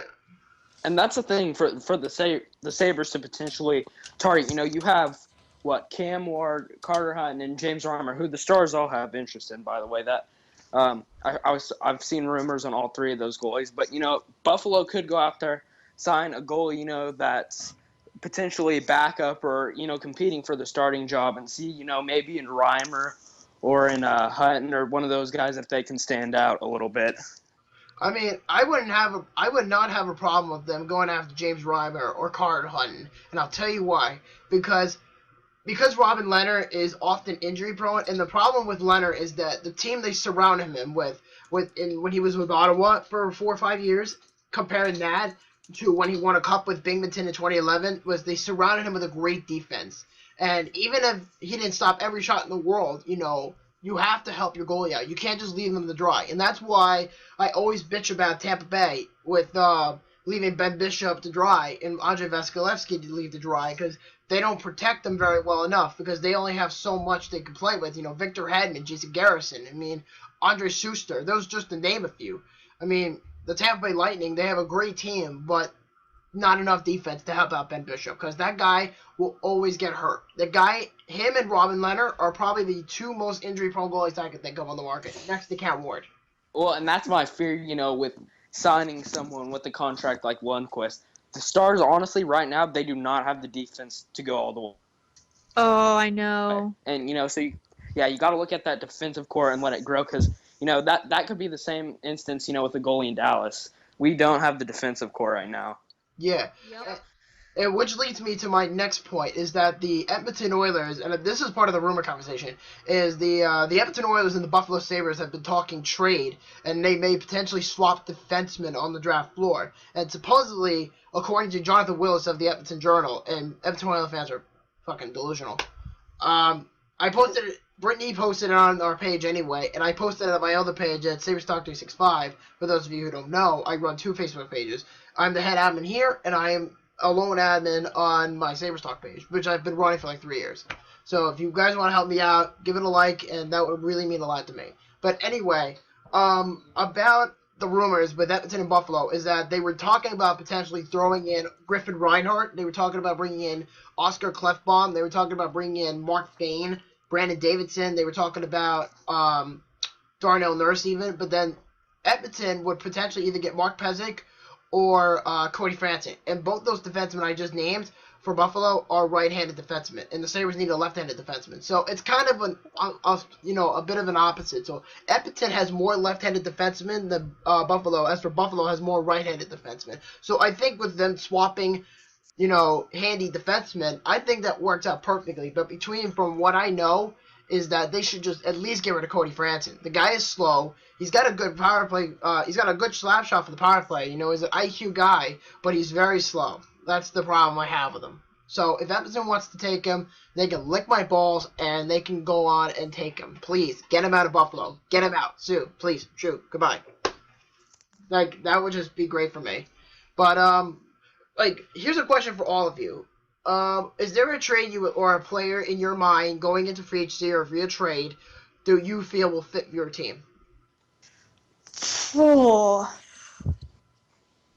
and that's the thing for the Sabres to potentially target. You have, Cam Ward, Carter Hutton, and James Reimer, who the Stars all have interest in, by the way. I've seen rumors on all three of those goalies, but Buffalo could go out there, sign a goalie that's potentially backup or competing for the starting job, and see maybe in Reimer or in Hutton or one of those guys if they can stand out a little bit.
I mean, I would not have a problem with them going after James Reimer or Carter Hutton, and I'll tell you why. Because Robin Leonard is often injury prone, and the problem with Leonard is that the team they surround him with when he was with Ottawa for 4 or 5 years, comparing that to when he won a cup with Binghamton in 2011, was they surrounded him with a great defense. And even if he didn't stop every shot in the world, you have to help your goalie out. You can't just leave them to dry. And that's why I always bitch about Tampa Bay with leaving Ben Bishop to dry and Andrei Vasilevsky to leave to dry, because they don't protect them very well enough, because they only have so much they can play with. Victor Hedman, Jason Garrison, Andre Schuster. Those just to name a few. The Tampa Bay Lightning, they have a great team, but not enough defense to help out Ben Bishop, because that guy will always get hurt. Him and Robin Leonard are probably the two most injury-prone goalies I can think of on the market, next to Cam Ward.
Well, and that's my fear, with signing someone with a contract like Lundqvist. The Stars, honestly, right now, they do not have the defense to go all the way.
Oh, I know.
And, you got to look at that defensive core and let it grow, because, that could be the same instance, with the goalie in Dallas. We don't have the defensive core right now.
Yeah.
Yep.
And which leads me to my next point, is that the Edmonton Oilers, and this is part of the rumor conversation, is the Edmonton Oilers and the Buffalo Sabres have been talking trade, and they may potentially swap defensemen on the draft floor. And supposedly, according to Jonathan Willis of the Edmonton Journal, and Edmonton Oilers fans are fucking delusional, I posted it. Brittany posted it on our page anyway, and I posted it on my other page at SabersTalk365. For those of you who don't know, I run 2 Facebook pages. I'm the head admin here, and I am a lone admin on my Sabres Talk page, which I've been running for like 3 years. So if you guys want to help me out, give it a like, and that would really mean a lot to me. But anyway, about the rumors with Edmonton and Buffalo is that they were talking about potentially throwing in Griffin Reinhart. They were talking about bringing in Oscar Klefbom. They were talking about bringing in Mark Fane, Brandon Davidson. They were talking about Darnell Nurse even. But then Edmonton would potentially either get Mark Pezic or Cody Franson. And both those defensemen I just named for Buffalo are right-handed defensemen, and the Sabres need a left-handed defenseman. So it's kind of a bit of an opposite. So Edmonton has more left-handed defensemen than Buffalo, as for Buffalo has more right-handed defensemen. So I think with them swapping, handy defensemen, I think that works out perfectly. But from what I know, is that they should just at least get rid of Cody Franson. The guy is slow. He's got a good power play. He's got a good slap shot for the power play. He's an IQ guy, but he's very slow. That's the problem I have with him. So if Edmonton wants to take him, they can lick my balls, and they can go on and take him. Please, get him out of Buffalo. Get him out. Sue, please. Shoot. Goodbye. That would just be great for me. But, here's a question for all of you. Is there a trade or a player in your mind going into free agency or via trade do you feel will fit your team?
Oh,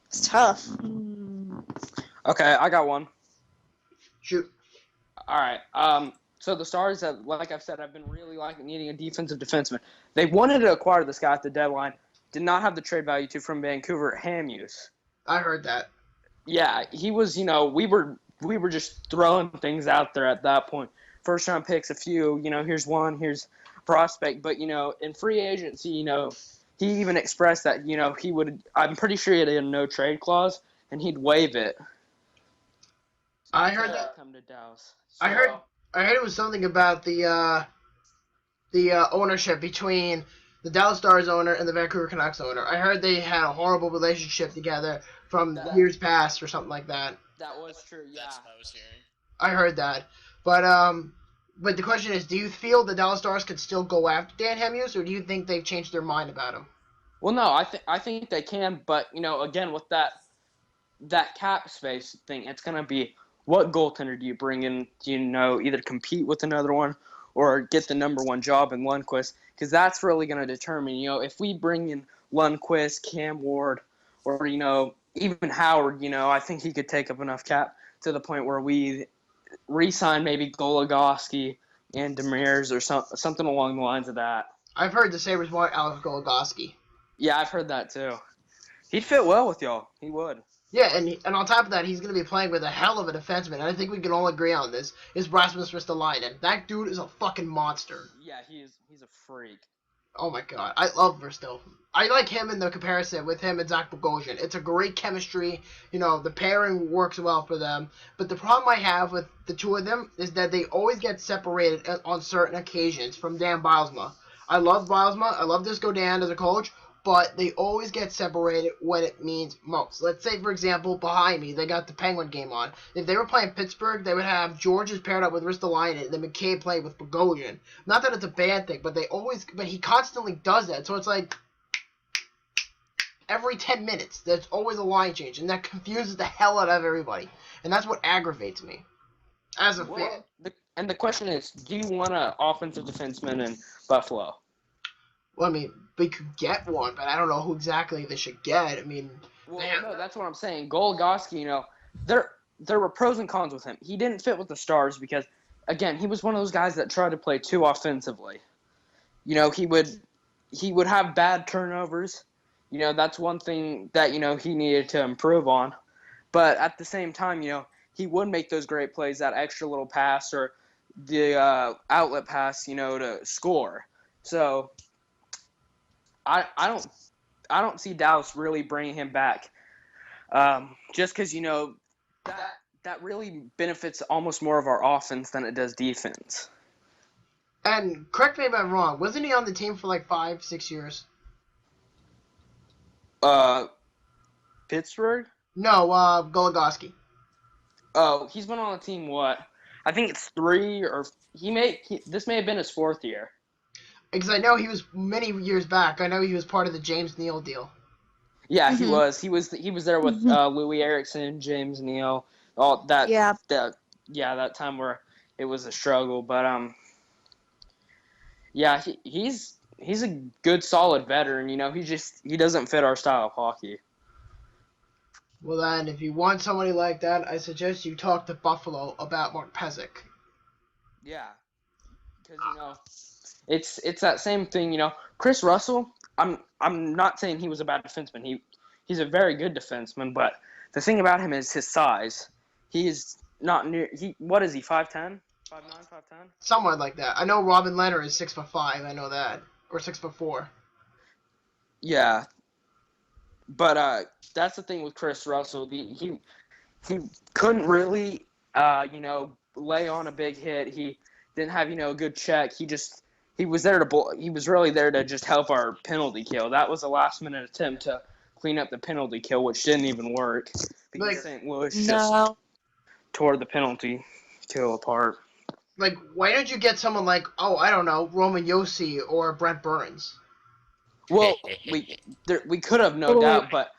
it's tough.
Okay, I got one.
Shoot.
All right. So the Stars, like I've said, have been really needing a defensive defenseman. They wanted to acquire this guy at the deadline. Did not have the trade value from Vancouver, Hamhuis.
I heard that.
Yeah, he was. We were just throwing things out there at that point. First round picks, a few. Here's one. Here's prospect. But in free agency, he even expressed that he would. I'm pretty sure he had a no trade clause, and he'd waive it.
I heard that.
Come to Dallas.
I heard it was something about the ownership between the Dallas Stars owner and the Vancouver Canucks owner. I heard they had a horrible relationship together from years past or something like that.
That was true. Yeah.
That's what I was hearing.
I heard that, but the question is, do you feel the Dallas Stars could still go after Dan Hamhuis, or do you think they've changed their mind about him?
Well, no, I think they can, but again with that cap space thing, it's gonna be. What goaltender do you bring in, either compete with another one or get the number one job in Lundqvist? Because that's really going to determine, if we bring in Lundqvist, Cam Ward, or, even Howard, I think he could take up enough cap to the point where we re-sign maybe Goligoski and Demers or something along the lines of that.
I've heard the Sabres want Alex Goligoski.
Yeah, I've heard that too. He'd fit well with y'all. He would.
Yeah, and on top of that, he's going to be playing with a hell of a defenseman, and I think we can all agree on this, is Rasmus Ristolainen. That dude is a fucking monster.
Yeah, he's a freak.
Oh my god, I love Verstill. I like him in the comparison with him and Zach Bogosian. It's a great chemistry. You know, the pairing works well for them. But the problem I have with the two of them is that they always get separated on certain occasions from Dan Bilesma. I love Bilesma. I love Disco Dan as a coach. But they always get separated when it means most. Let's say, for example, behind me, they got the Penguin game on. If they were playing Pittsburgh, they would have Georges paired up with Ristolainen and then McCabe played with Bogosian. Not that it's a bad thing, but he constantly does that. So it's like every 10 minutes, there's always a line change, and that confuses the hell out of everybody. And that's what aggravates me as a fan.
And the question is, do you want an offensive defenseman in Buffalo?
Well, I mean, we could get one, but I don't know who exactly they should get. I mean,
no, that's what I'm saying. Goligoski, you know, there were pros and cons with him. He didn't fit with the Stars because, again, he was one of those guys that tried to play too offensively. You know, he would have bad turnovers. You know, that's one thing that, you know, he needed to improve on. But at the same time, you know, he would make those great plays, that extra little pass or the outlet pass, you know, to score. So I don't see Dallas really bringing him back, just because, you know, that really benefits almost more of our offense than it does defense.
And correct me if I'm wrong, wasn't he on the team for like 5-6 years?
Pittsburgh?
No, Goligoski.
Oh, he's been on the team what? I think it's 3 or this may have been his 4th year.
Because I know he was many years back. I know he was part of the James Neal deal.
Yeah, he was. He was there with Louis Erickson, James Neal, all that.
Yeah.
That time where it was a struggle, but yeah, he's a good, solid veteran. You know, he doesn't fit our style of hockey.
Well then, if you want somebody like that, I suggest you talk to Buffalo about Mark Pezic.
Yeah, because you know. It's that same thing, you know. Chris Russell, I'm not saying he was a bad defenseman. He's a very good defenseman, but the thing about him is his size. He is not near. What is he? 5'10", 5'9", 5'10"?
Somewhere like that. I know Robin Leonard is 6'5". I know that, or 6'4".
Yeah, but that's the thing with Chris Russell. He couldn't really you know, lay on a big hit. He didn't have, you know, a good check. He was really there to just help our penalty kill. That was a last-minute attempt to clean up the penalty kill, which didn't even work because St. Louis just tore the penalty kill apart.
Like, why don't you get someone like, I don't know, Roman Josi or Brent Burns?
Well, we could have, no doubt, but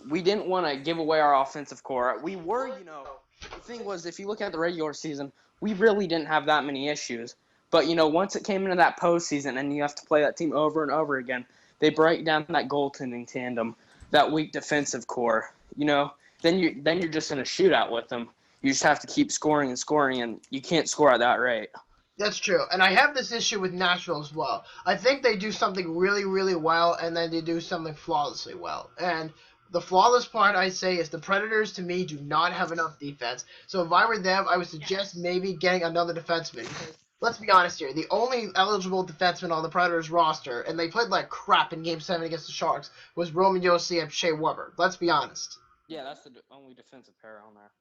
we didn't want to give away our offensive core. We were, you know, the thing was, if you look at the regular season, we really didn't have that many issues. But, you know, once it came into that postseason and you have to play that team over and over again, they break down that goaltending tandem, that weak defensive core. You know, then you're just in a shootout with them. You just have to keep scoring and scoring, and you can't score at that rate.
That's true. And I have this issue with Nashville as well. I think they do something really, really well, and then they do something flawlessly well. And the flawless part, I say, is the Predators, to me, do not have enough defense. So if I were them, I would suggest maybe getting another defenseman. Because let's be honest here. The only eligible defenseman on the Predators roster, and they played like crap in Game 7 against the Sharks, was Roman Josi and Shea Weber. Let's be honest.
Yeah, that's the only defensive pair on there.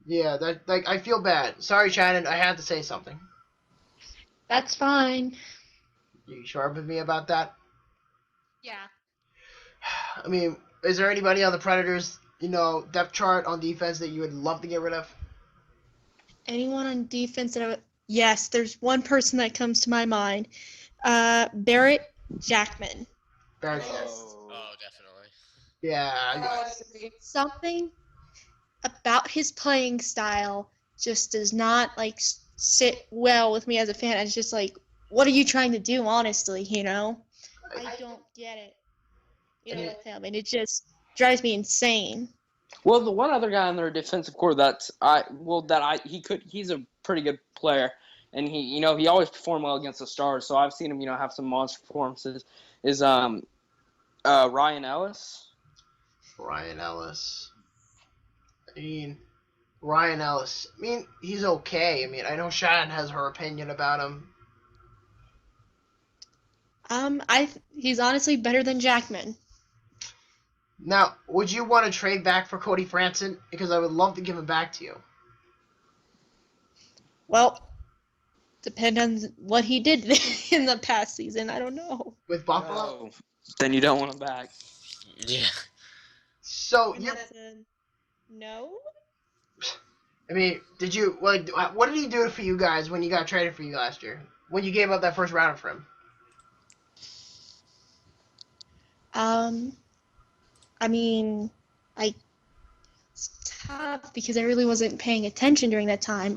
Yeah, I feel bad. Sorry, Shannon. I had to say something.
That's fine.
You sure with me about that?
Yeah.
I mean, is there anybody on the Predators, you know, depth chart on defense that you would love to get rid of?
Anyone on defense that I would... Yes, there's one person that comes to my mind. Barret Jackman.
Barret
Oh,
Jackman.
definitely.
Yeah.
Something about his playing style just does not, like, sit well with me as a fan. It's just like, what are you trying to do, honestly, you know? I don't get it. You know, with him, and it just drives me insane.
Well, the one other guy on their defensive core he's a pretty good player, and he always performed well against the Stars. So I've seen him have some monster performances. Is Ryan Ellis?
Ryan Ellis. I mean, Ryan Ellis. I mean, he's okay. I mean, I know Shannon has her opinion about him.
He's honestly better than Jackman.
Now, would you want to trade back for Cody Franson? Because I would love to give him back to you.
Well, depend on what he did in the past season. I don't know.
With Buffalo?
No. Then you don't want him back.
Yeah.
So,
And
you...
that's a no?
I mean, what did he do for you guys when you got traded for you last year? When you gave up that first rounder for him?
I mean, it's tough because I really wasn't paying attention during that time.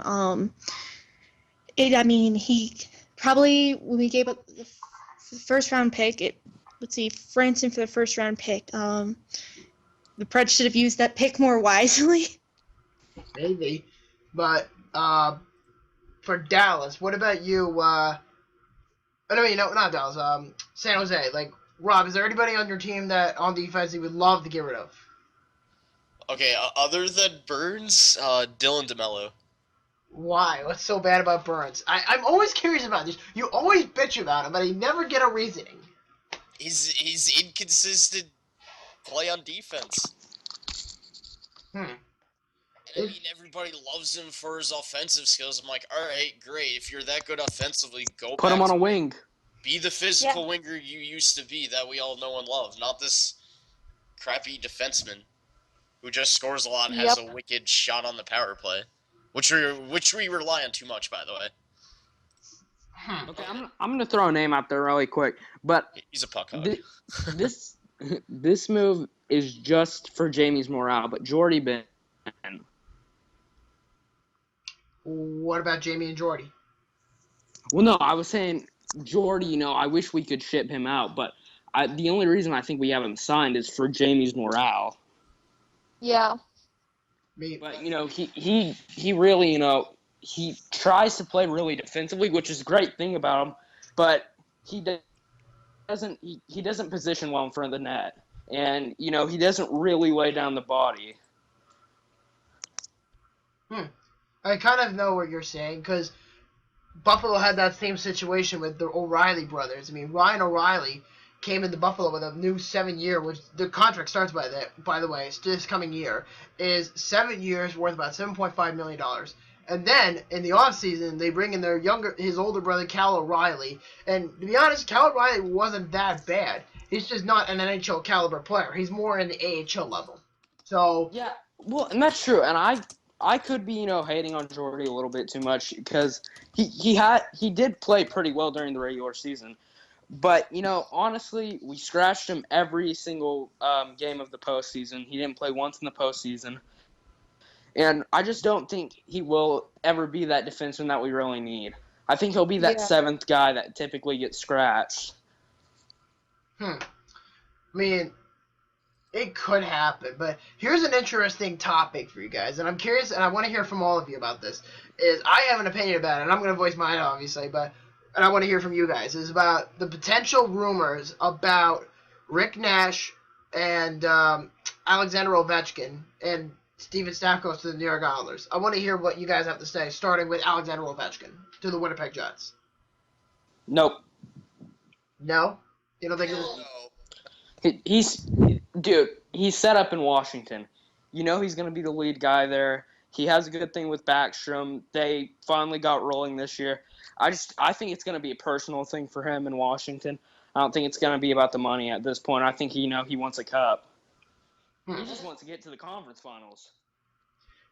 He probably, when we gave up the first round pick, Franson for the first round pick, the Preds should have used that pick more wisely.
Maybe. But, for Dallas, what about you, not Dallas, San Jose. Like, Rob, is there anybody on your team that, on defense, you would love to get rid of?
Okay, other than Burns, Dylan DeMello.
Why? What's so bad about Burns? I'm always curious about this. You always bitch about him, but I never get a reasoning.
He's inconsistent play on defense. And I mean, everybody loves him for his offensive skills. I'm like, all right, great. If you're that good offensively,
Put him on a wing.
Be the physical winger you used to be that we all know and love, not this crappy defenseman who just scores a lot and has a wicked shot on the power play, which we rely on too much, by the way.
Okay, I'm gonna throw a name out there really quick, but
he's a puck hog.
This move is just for Jamie's morale, but Jordy Ben.
What about Jamie and Jordy?
Well, no, I was saying Jordy, I wish we could ship him out, but the only reason I think we have him signed is for Jamie's morale.
Yeah.
But, he really, he tries to play really defensively, which is a great thing about him, but he doesn't position well in front of the net. And, he doesn't really lay down the body.
I kind of know what you're saying, because Buffalo had that same situation with the O'Reilly brothers. I mean, Ryan O'Reilly came into Buffalo with a new 7-year, which the contract starts by the way, this coming year, is 7 years worth about $7.5 million. And then, in the offseason, they bring in his older brother, Cal O'Reilly. And to be honest, Cal O'Reilly wasn't that bad. He's just not an NHL caliber player. He's more in the AHL level. So...
Yeah, well, and that's true. And I could be, hating on Jordy a little bit too much because he did play pretty well during the regular season. But, honestly, we scratched him every single game of the postseason. He didn't play once in the postseason. And I just don't think he will ever be that defenseman that we really need. I think he'll be that seventh guy that typically gets scratched.
I mean, it could happen, but here's an interesting topic for you guys, and I'm curious, and I want to hear from all of you about this. I have an opinion about it, and I'm going to voice mine, obviously, and I want to hear from you guys. It's about the potential rumors about Rick Nash and Alexander Ovechkin and Steven Stamkos to the New York Islanders. I want to hear what you guys have to say, starting with Alexander Ovechkin to the Winnipeg Jets.
Nope.
No? You don't think
He's set up in Washington. He's going to be the lead guy there. He has a good thing with Backstrom. They finally got rolling this year. I think it's going to be a personal thing for him in Washington. I don't think it's going to be about the money at this point. I think he wants a cup. He just wants to get to the conference finals.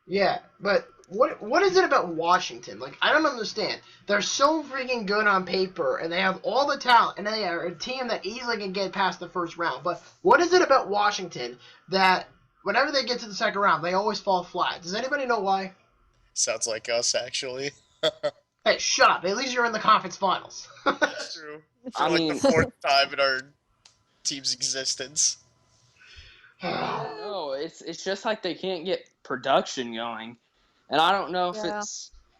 Yeah, but what is it about Washington? Like, I don't understand. They're so freaking good on paper, and they have all the talent, and they are a team that easily can get past the first round. But what is it about Washington that whenever they get to the second round, they always fall flat? Does anybody know why?
Sounds like us, actually.
Hey, shut up. At least you're in the conference finals.
That's true. For the fourth time in our team's existence.
I don't know. It's just like they can't get production going, and I don't know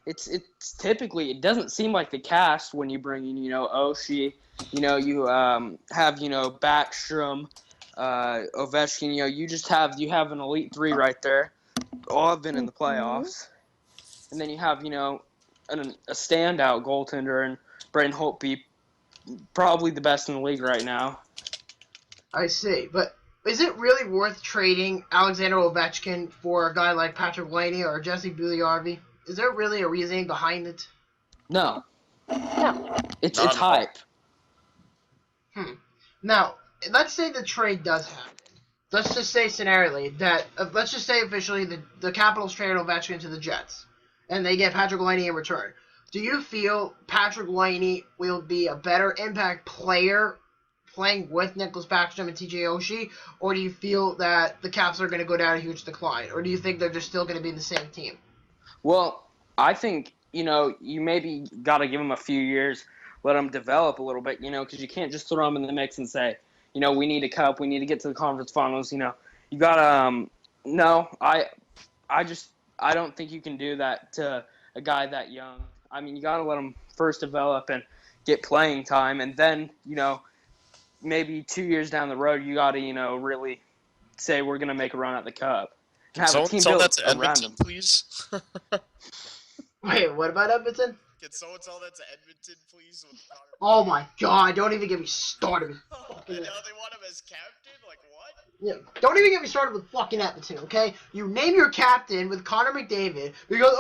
if it's typically, it doesn't seem like the cast when you bring in, Oshie, you have, Backstrom, Ovechkin, you have an elite three right there. All have been in the playoffs. And then you have, a standout goaltender and Braden Holtby, probably the best in the league right now.
I see, but is it really worth trading Alexander Ovechkin for a guy like Patrick Laney or Jesse Puljujarvi? Is there really a reasoning behind it?
No.
No.
It's
Not at all.
hype.
Now, let's say the trade does happen. Let's just say scenarially that, let's just say officially the Capitals trade Ovechkin to the Jets, and they get Patrick Laney in return. Do you feel Patrick Laney will be a better impact player playing with Nicholas Backstrom and TJ Oshie, or do you feel that the Caps are going to go down a huge decline, or do you think they're just still going to be the same team?
Well, I think, you maybe got to give them a few years, let them develop a little bit, because you can't just throw them in the mix and say, we need a cup, we need to get to the conference finals, you got to, no, I don't think you can do that to a guy that young. I mean, you got to let him first develop and get playing time, and then, maybe 2 years down the road, you got to, really say we're going to make a run at the cup.
Can someone tell that to Edmonton, please?
Wait, what about Edmonton?
Can someone tell that to Edmonton, please?
Oh my god, don't even get me started with
And now they want him as captain? Like, what?
Yeah, don't even get me started with fucking Edmonton, okay? You name your captain with Connor McDavid because,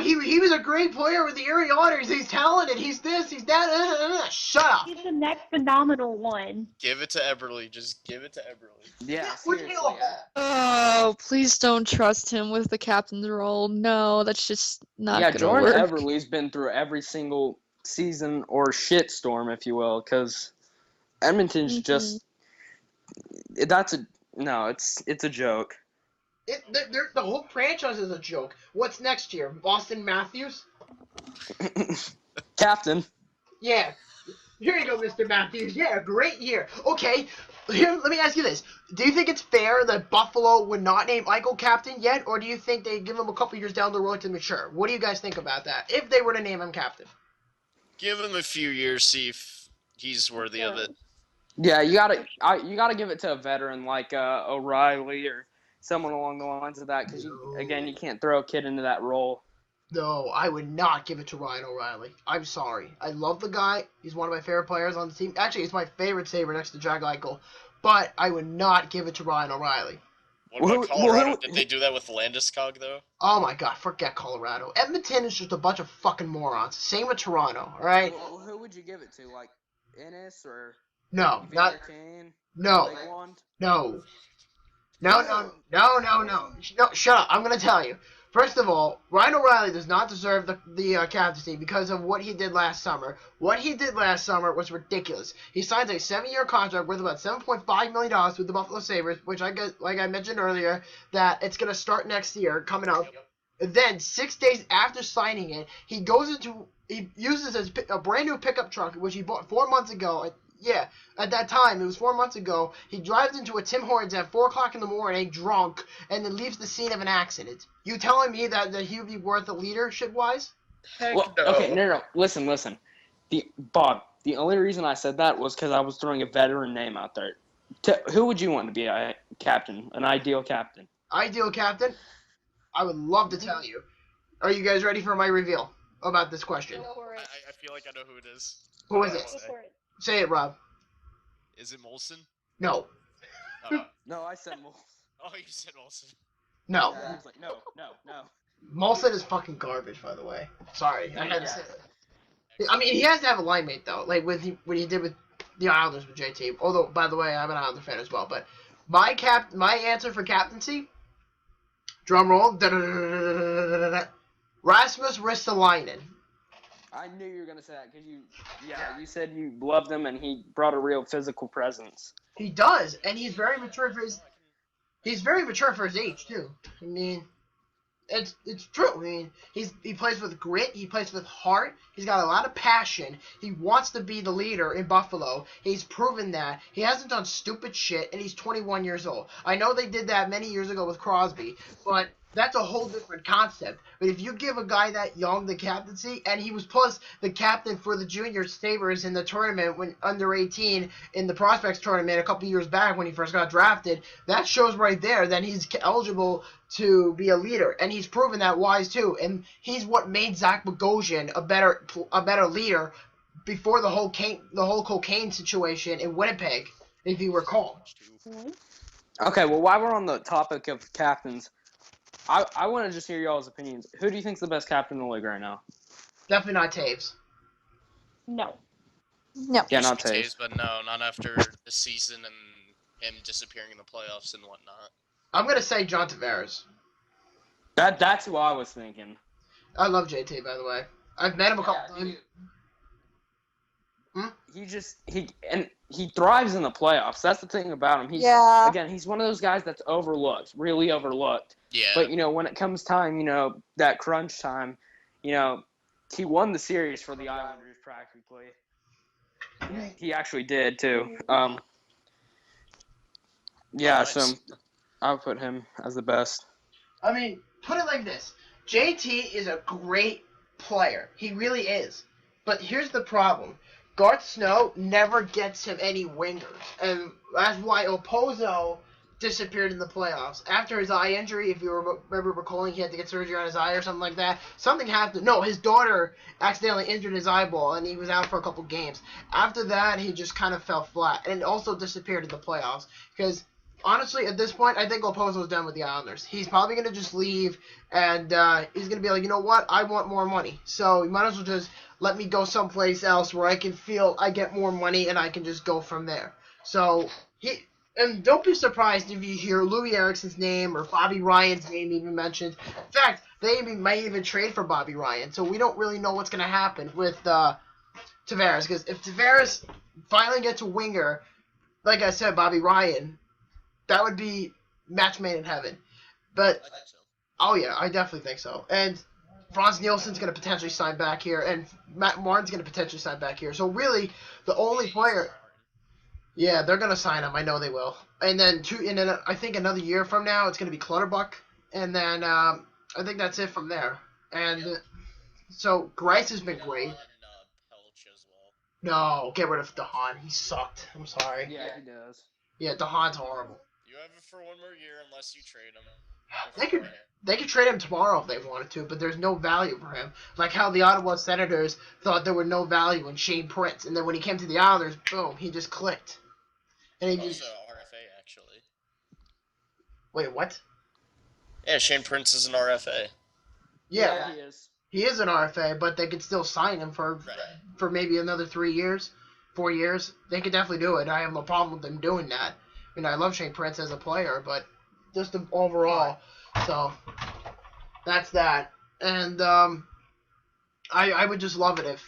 he was a great player with the Erie Otters, he's talented, he's this, he's that, shut up.
He's the next phenomenal one.
Give it to Eberle. Just give it to Eberle.
Yeah,
What's
seriously.
Neil?
Oh, please don't trust him with the captain's role. No, that's just not gonna
Jordan
work.
Eberle's been through every single season or shitstorm, if you will, because Edmonton's just it's a joke.
The whole franchise is a joke. What's next year? Boston Matthews?
Captain.
Yeah. Here you go, Mr. Matthews. Yeah, great year. Okay, here, let me ask you this. Do you think it's fair that Buffalo would not name Eichel captain yet, or do you think they give him a couple years down the road to mature? What do you guys think about that, if they were to name him captain?
Give him a few years, see if he's worthy of it.
Yeah, you gotta give it to a veteran like O'Reilly or someone along the lines of that, because you can't throw a kid into that role.
No, I would not give it to Ryan O'Reilly. I'm sorry. I love the guy. He's one of my favorite players on the team. Actually, he's my favorite saver next to Jack Eichel. But I would not give it to Ryan O'Reilly.
What about Colorado? Did they do that with Landeskog, though?
Oh my god, forget Colorado. Edmonton is just a bunch of fucking morons. Same with Toronto, alright?
Well, who would you give it to? Like, Ennis or...
No, not...
Kane?
No. No. No, shut up. I'm going to tell you. First of all, Ryan O'Reilly does not deserve the captaincy because of what he did last summer. What he did last summer was ridiculous. He signs a 7-year contract worth about $7.5 million with the Buffalo Sabres, which I guess, like I mentioned earlier, that it's going to start next year, coming up. And then 6 days after signing it, he uses a brand new pickup truck, which he bought 4 months ago. Yeah, at that time, it was 4 months ago. He drives into a Tim Hortons at 4 o'clock in the morning, drunk, and then leaves the scene of an accident. You telling me that he would be worth it leadership-wise?
Heck
well,
no.
Okay, no. Listen. Bob, the only reason I said that was because I was throwing a veteran name out there. Who would you want to be a captain, an ideal captain?
Ideal captain? I would love to tell you. Are you guys ready for my reveal about this question?
Go for it.
I feel like I know who it is.
Who is it?
Go for it.
Say it, Rob.
Is it Molson?
No.
No, I said Molson.
Oh, you said Molson.
No.
Yeah, I was like, no.
Molson is fucking garbage, by the way. Sorry, I had to say that. I mean, he has to have a line mate, though, like what he did with the Islanders with JT. Although, by the way, I'm an Islander fan as well. But my answer for captaincy, drum roll, Rasmus Ristolainen.
I knew you were gonna say that because you said you loved him and he brought a real physical presence.
He does, and he's very mature for his age too. I mean, it's true. I mean, he plays with grit, he plays with heart, he's got a lot of passion. He wants to be the leader in Buffalo. He's proven that. He hasn't done stupid shit, and he's 21 years old. I know they did that many years ago with Crosby, but that's a whole different concept. But if you give a guy that young the captaincy, and he was plus the captain for the junior Sabres in the tournament when under 18 in the prospects tournament a couple years back when he first got drafted, that shows right there that he's eligible to be a leader, and he's proven that wise too. And he's what made Zach Bogosian a better leader before the whole cocaine situation in Winnipeg, if you recall.
Okay, well, while we're on the topic of captains, I want to just hear y'all's opinions. Who do you think's the best captain in the league right now?
Definitely not Taves.
No.
No.
Yeah, not
Used to be
Taves.
Taves, but no, not after the season and him disappearing in the playoffs and whatnot.
I'm gonna say John Tavares.
That's who I was thinking.
I love JT, by the way. I've met him a couple times.
He thrives in the playoffs. That's the thing about him. He's one of those guys that's overlooked, really overlooked.
Yeah.
But when it comes time, that crunch time, he won the series for the Islanders practically. He actually did too. So I would put him as the best.
I mean, put it like this. JT is a great player. He really is. But here's the problem. Garth Snow never gets him any wingers. And that's why Opozo disappeared in the playoffs. After his eye injury, if you remember recalling, he had to get surgery on his eye or something like that. Something happened. No, his daughter accidentally injured his eyeball, and he was out for a couple games. After that, he just kind of fell flat. And also disappeared in the playoffs. Because, honestly, at this point, I think Opozo's done with the Islanders. He's probably going to just leave, and he's going to be like, you know what? I want more money. So you might as well just let me go someplace else where I can feel I get more money, and I can just go from there. So, and don't be surprised if you hear Louis Eriksson's name or Bobby Ryan's name even mentioned. In fact, they might even trade for Bobby Ryan. So we don't really know what's going to happen with Tavares. Because if Tavares finally gets a winger, like I said, Bobby Ryan, that would be match made in heaven. But,
I think so.
Oh yeah, I definitely think so. And Franz Nielsen's going to potentially sign back here, and Matt Martin's going to potentially sign back here. So really, the only player... Yeah, they're going to sign him. I know they will. And then I think another year from now, it's going to be Clutterbuck. And then I think that's it from there. And so Grice has been great.
Pelch as well.
No, get rid of DeHaan. He sucked. I'm sorry.
Yeah, he does.
Yeah, DeHaan's horrible.
You have it for one more year unless you trade him.
They could trade him tomorrow if they wanted to, but there's no value for him. Like how the Ottawa Senators thought there were no value in Shane Prince, and then when he came to the Islanders, boom, he just clicked. And he
Also RFA, actually.
Wait, what?
Yeah, Shane Prince is an RFA.
Yeah,
he is.
he is an RFA, but they could still sign him for maybe another 3 years, 4 years. They could definitely do it. I have no problem with them doing that. I mean, I love Shane Prince as a player, but just overall. So that's that. And I would just love it if,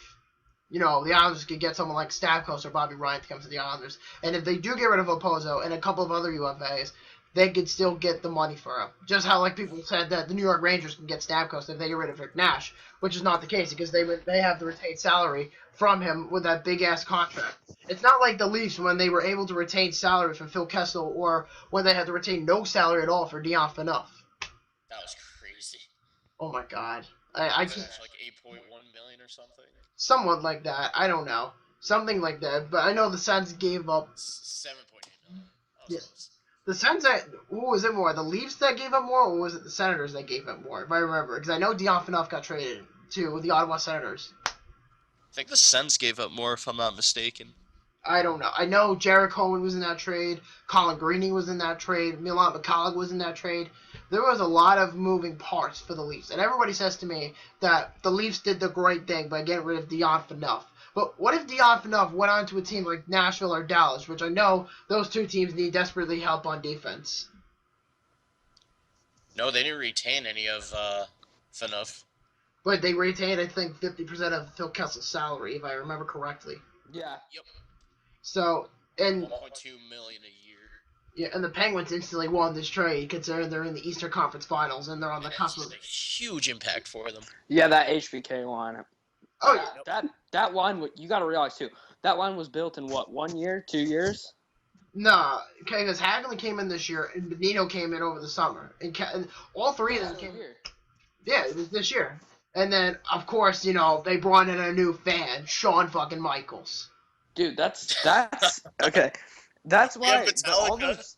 the Islanders could get someone like Stamkos or Bobby Ryan to come to the Islanders. And if they do get rid of Opozo and a couple of other UFAs, they could still get the money for him. Just how people said that the New York Rangers can get Stamkos if they get rid of Rick Nash, which is not the case because they have the retained salary from him with that big-ass contract. It's not like the Leafs when they were able to retain salary from Phil Kessel or when they had to retain no salary at all for Dion Phaneuf.
That was crazy.
Oh, my God. I
It
can't...
was like 8.1 million or something.
Somewhat like that. I don't know. Something like that. But I know the Sens gave up...
7.8 million.
Yeah. The Sens that... Who was it more? The Leafs that gave up more, or was it the Senators that gave up more, if I remember? Because I know Dion Phaneuf got traded to the Ottawa Senators.
I think the Sens gave up more, if I'm not mistaken.
I don't know. I know Jared Cohen was in that trade. Colin Greene was in that trade. Milan McCullough was in that trade. There was a lot of moving parts for the Leafs. And everybody says to me that the Leafs did the great thing by getting rid of Dion Phaneuf. But what if Dion Phaneuf went on to a team like Nashville or Dallas, which I know those two teams need desperately help on defense?
No, they didn't retain any of Phaneuf.
But they retained, I think, 50% of Phil Kessel's salary, if I remember correctly.
Yeah.
Yep.
So, and
1.2 million a year.
yeah, and the Penguins instantly won this trade considering they're in the Eastern Conference Finals and they're on the cusp of...
a huge impact for them.
Yeah, that HBK line.
Oh, yeah.
That line, you got to realize too, that line was built in what, 1 year, 2 years?
Nah, okay, because Hagelin came in this year, and Benino came in over the summer, and all three of them came. Yeah, it was this year. And then, of course, you know, they brought in a new fan, Shawn fucking Michaels.
Dude, that's okay. That's
Yeah,
why all
Metallica.
those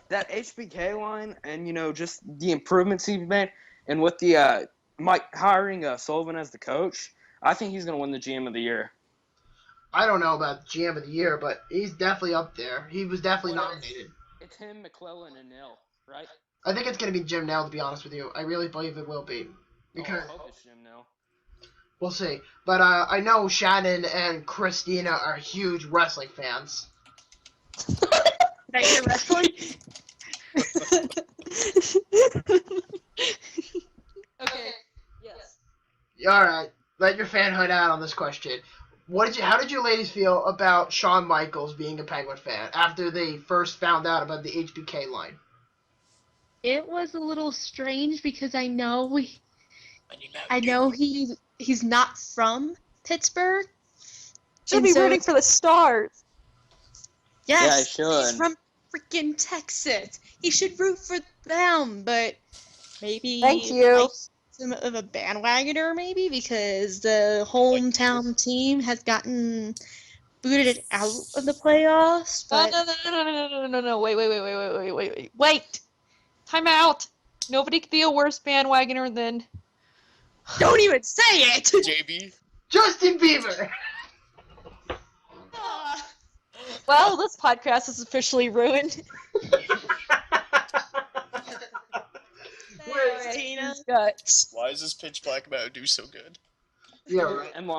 that HBK line and just the improvements he's made, and with the Mike hiring Sullivan as the coach, I think he's gonna win the GM of the year.
I don't know about GM of the year, but he's definitely up there. He was definitely nominated.
It's him, McClellan, and Nell, right?
I think it's going to be Jim Nell, to be honest with you. I really believe it will be. Because
I hope it's Jim Nell.
we'll see. But I know Shannon and Christina are huge wrestling fans.
That you're wrestling?
Okay. Yes.
All right, let your fanhood out on this question. How did you ladies feel about Shawn Michaels being a Penguin fan after they first found out about the HBK line?
It was a little strange because I know he's not from Pittsburgh.
Should
And
be
so
rooting for the Stars.
Yes,
Yeah, he should.
he's from freaking Texas. He should root for them, but maybe
Thank you.
some of a bandwagoner, maybe because the hometown team has gotten booted out of the playoffs. But
No. Wait. Time out. Nobody could be a worse bandwagoner than.
don't even say it.
JB.
Justin Bieber!
Well, this podcast is officially ruined. His guts.
Why is this Pitch Black Mountain Dew so good?
Yeah, right.
And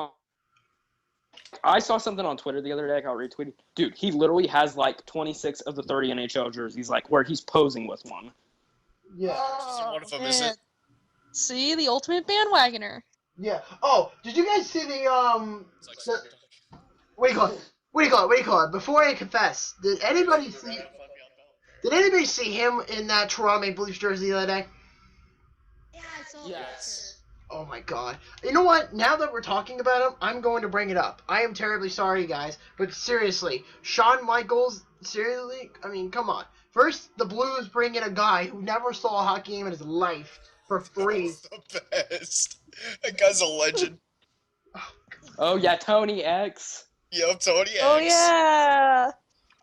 I saw something on Twitter the other day. I got retweeted. Dude, he literally has like 26 of the 30 NHL jerseys, like where he's posing with one.
Yeah.
One of them
man.
isn't.
See, the ultimate bandwagoner.
Yeah. Oh, did you guys see the
It's like
the- what do you call it? What do you call it? Before I confess, did anybody see him in that Toronto Maple Leafs jersey the other day?
Yeah, I saw
Yes.
Oh my god. You know what? Now that we're talking about him, I'm going to bring it up. I am terribly sorry, guys, but seriously, Shawn Michaels, seriously? I mean, come on. First, the Blues bring in a guy who never saw a hockey game in his life for free.
That's the best. That guy's a legend.
Oh yeah, Tony X.
Yo, Tony X.
Oh yeah.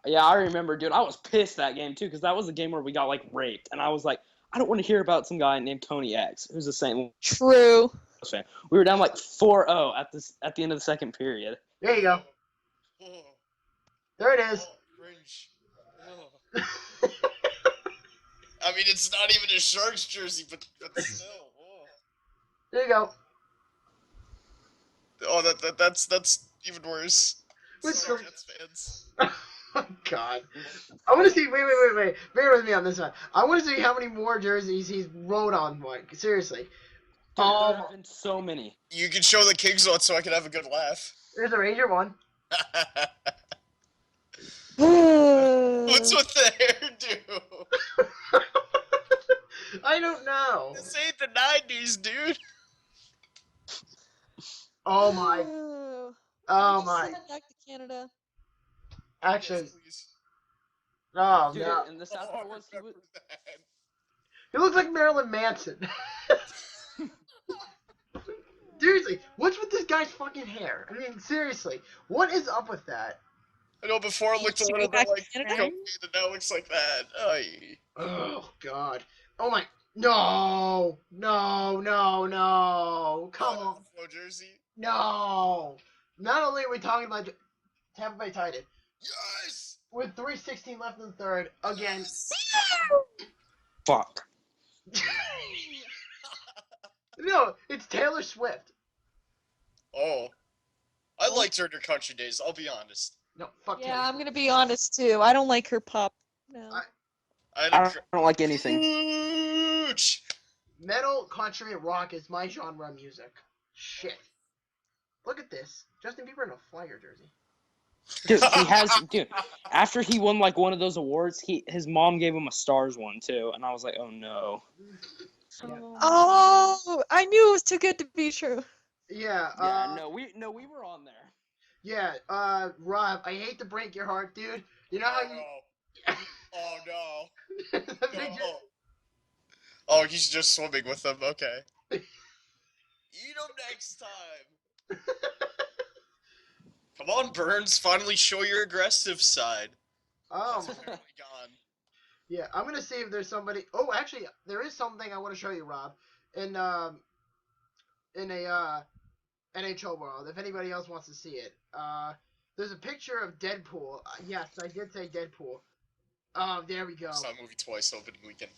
Yeah, I remember, dude. I was pissed that game too because that was the game where we got like raped, and I was like, I don't want to hear about some guy named Tony X who's a St. Louis
True.
fan. We were down like 4-0 at the end of the second period.
There you go.
Oh,
There it is.
cringe. Oh. I mean, it's not even a Sharks jersey, but still. Oh,
There you go.
That's even worse.
What's
Sorry,
the-
Jets fans.
Oh god. I want to see. Wait. Bear with me on this one. I want to see how many more jerseys he's wrote on. Mike. Seriously.
Dude, there have been so many.
You can show the Kings one so I can have a good laugh.
There's a Ranger one.
What's with the hairdo?
I don't know.
This ain't the 90s, dude.
Oh my. Oh my.
Send it back to Canada.
Actually.
Yes, please.
Oh
Dude,
no.
and the sad part was he was,
He looks like Marilyn Manson. Seriously, what's with this guy's fucking hair? I mean, seriously, what is up with that?
I know before it looked a little bit like cocaine, and now it looks like that. Ay.
Oh god. Oh my. No. Come on.
Flow jersey.
No. Not only are we talking about Tampa Bay Titan,
Yes.
with 3:16 left in the third, again.
fuck.
No, it's Taylor Swift.
Oh, I liked her in her country days. I'll be honest.
No, fuck
Yeah,
Taylor
I'm gonna be honest too. I don't like her pop. No.
I had
I
a
don't like anything.
Cooch.
Metal, country, and rock is my genre of music. Shit. Look at this. Justin Bieber in a Flyer jersey.
Dude, after he won like one of those awards, his mom gave him a Stars one too, and I was like, oh no.
Oh, I knew it was too good to be true.
Yeah,
No, we were on there.
Yeah, Rob, I hate to break your heart, dude. You know how
Oh,
you...
no. Oh, no.
The picture...
No. Oh, he's just swimming with them. Okay. Eat them next time. Come on, Burns. Finally show your aggressive side. That's apparently gone.
Yeah, I'm gonna see if there's somebody. Oh, actually, there is something I want to show you, Rob. In a NHL world, if anybody else wants to see it, there's a picture of Deadpool. Yes, I did say Deadpool. There we go.
I saw a movie twice opening weekend.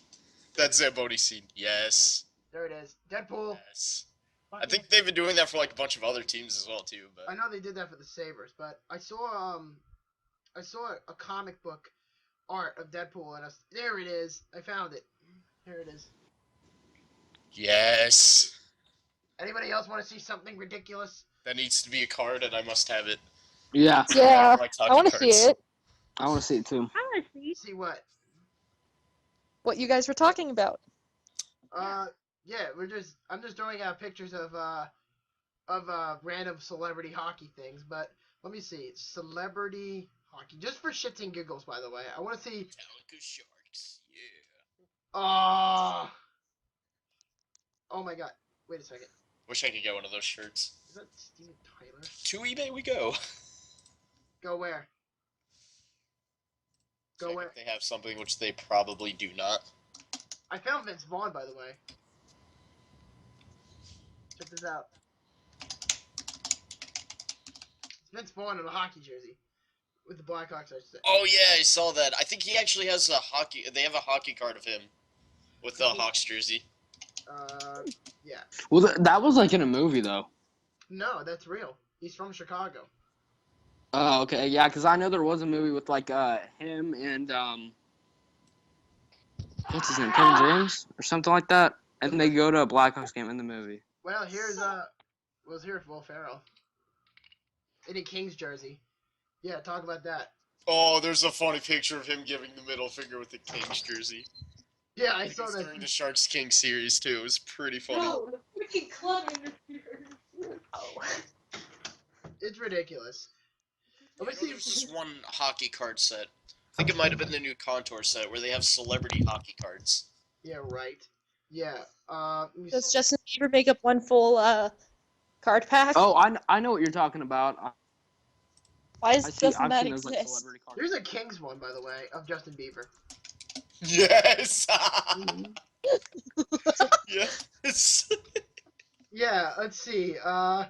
That Zamboni scene. Yes.
There it is. Deadpool.
Yes. I think they've been doing that for like a bunch of other teams as well too.
I
But
know they did that for the Sabres, but I saw a comic book art of Deadpool, and there it is. I found it. Here it is.
yes,
Anybody else want to see something ridiculous?
that needs to be a card, and I must have it.
Yeah,
Yeah,
Like
I want to see
cards.
it.
I want to see it too.
I want to see.
See what?
What you guys were talking about.
Yeah, I'm just throwing out pictures of random celebrity hockey things, but let me see. Celebrity hockey. Just for shits and giggles, by the way. I want to see.
Metallica Sharks. Yeah.
Oh my god. Wait a second.
Wish I could get one of those shirts.
Is that Steven Tyler?
To eBay we go.
Go where? Go
Check
where?
if they have something, which they probably do not.
I found Vince Vaughn, by the way. Check this out. It's Vince Vaughn in a hockey jersey. With the Blackhawks, I should say.
Oh yeah, I saw that. I think he actually has a hockey. They have a hockey card of him with the Hawks jersey.
Yeah.
Well, that was like in a movie though.
No, that's real. He's from Chicago.
Oh, okay, yeah, because I know there was a movie with like him and what's his name, Kevin James or something like that, and they go to a Blackhawks game in the movie.
Well, here's Will Ferrell. In a Kings jersey. Yeah, talk about that.
Oh, there's a funny picture of him giving the middle finger with the Kings jersey.
Yeah, I
It
saw
was
that.
during the Sharks King series too. It was pretty funny.
No, the freaking club in this
It's ridiculous. Let me
I know
see.
there's this one hockey card set. I think it might have been the new Contour set where they have celebrity hockey cards.
Yeah, right. Yeah. Let me
Does
see.
Justin Bieber make up one full card pack?
Oh, I know what you're talking about.
Why doesn't
I've
that
seen those like
exist?
celebrity cards.
Here's a Kings one, by the way, of Justin Bieber.
Yes.
Mhm.
Yes.
Yeah, let's see. Oh,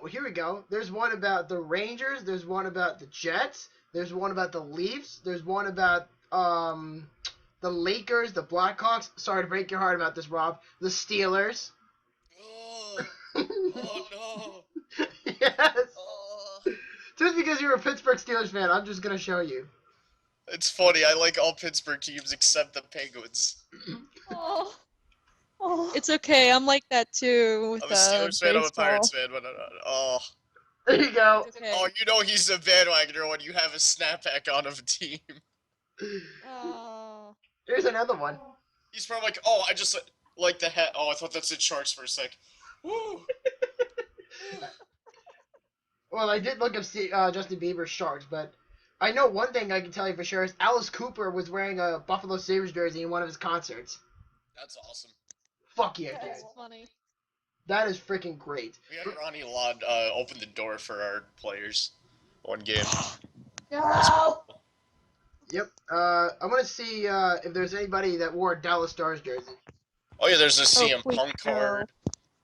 here we go. There's one about the Rangers. There's one about the Jets. There's one about the Leafs. There's one about the Lakers, the Blackhawks. Sorry to break your heart about this, Rob. The Steelers.
Oh, oh no.
Yes.
Oh.
Just because you're a Pittsburgh Steelers fan, I'm just gonna show you.
It's funny. I like all Pittsburgh teams except the Penguins.
Oh. It's okay. I'm like that too. With,
I'm a Steelers fan. I'm a
baseball.
Pirates fan. But oh,
There you go.
It's okay.
oh, you know he's a bandwagoner when you have a snapback on of a team.
Oh.
Here's another one.
He's probably like, oh, I just like the hat. Oh, I thought that's in Sharks for a sec. Woo.
Well, I did look up Justin Bieber's Sharks, but I know one thing I can tell you for sure is Alice Cooper was wearing a Buffalo Sabres jersey in one of his concerts.
That's awesome.
Fuck yeah, dude.
That's funny.
That is freaking great.
We had Ronnie Lott open the door for our players one game.
No!
Yep. I want to see if there's anybody that wore a Dallas Stars jersey.
Oh yeah, there's a CM
please
Punk
no.
card.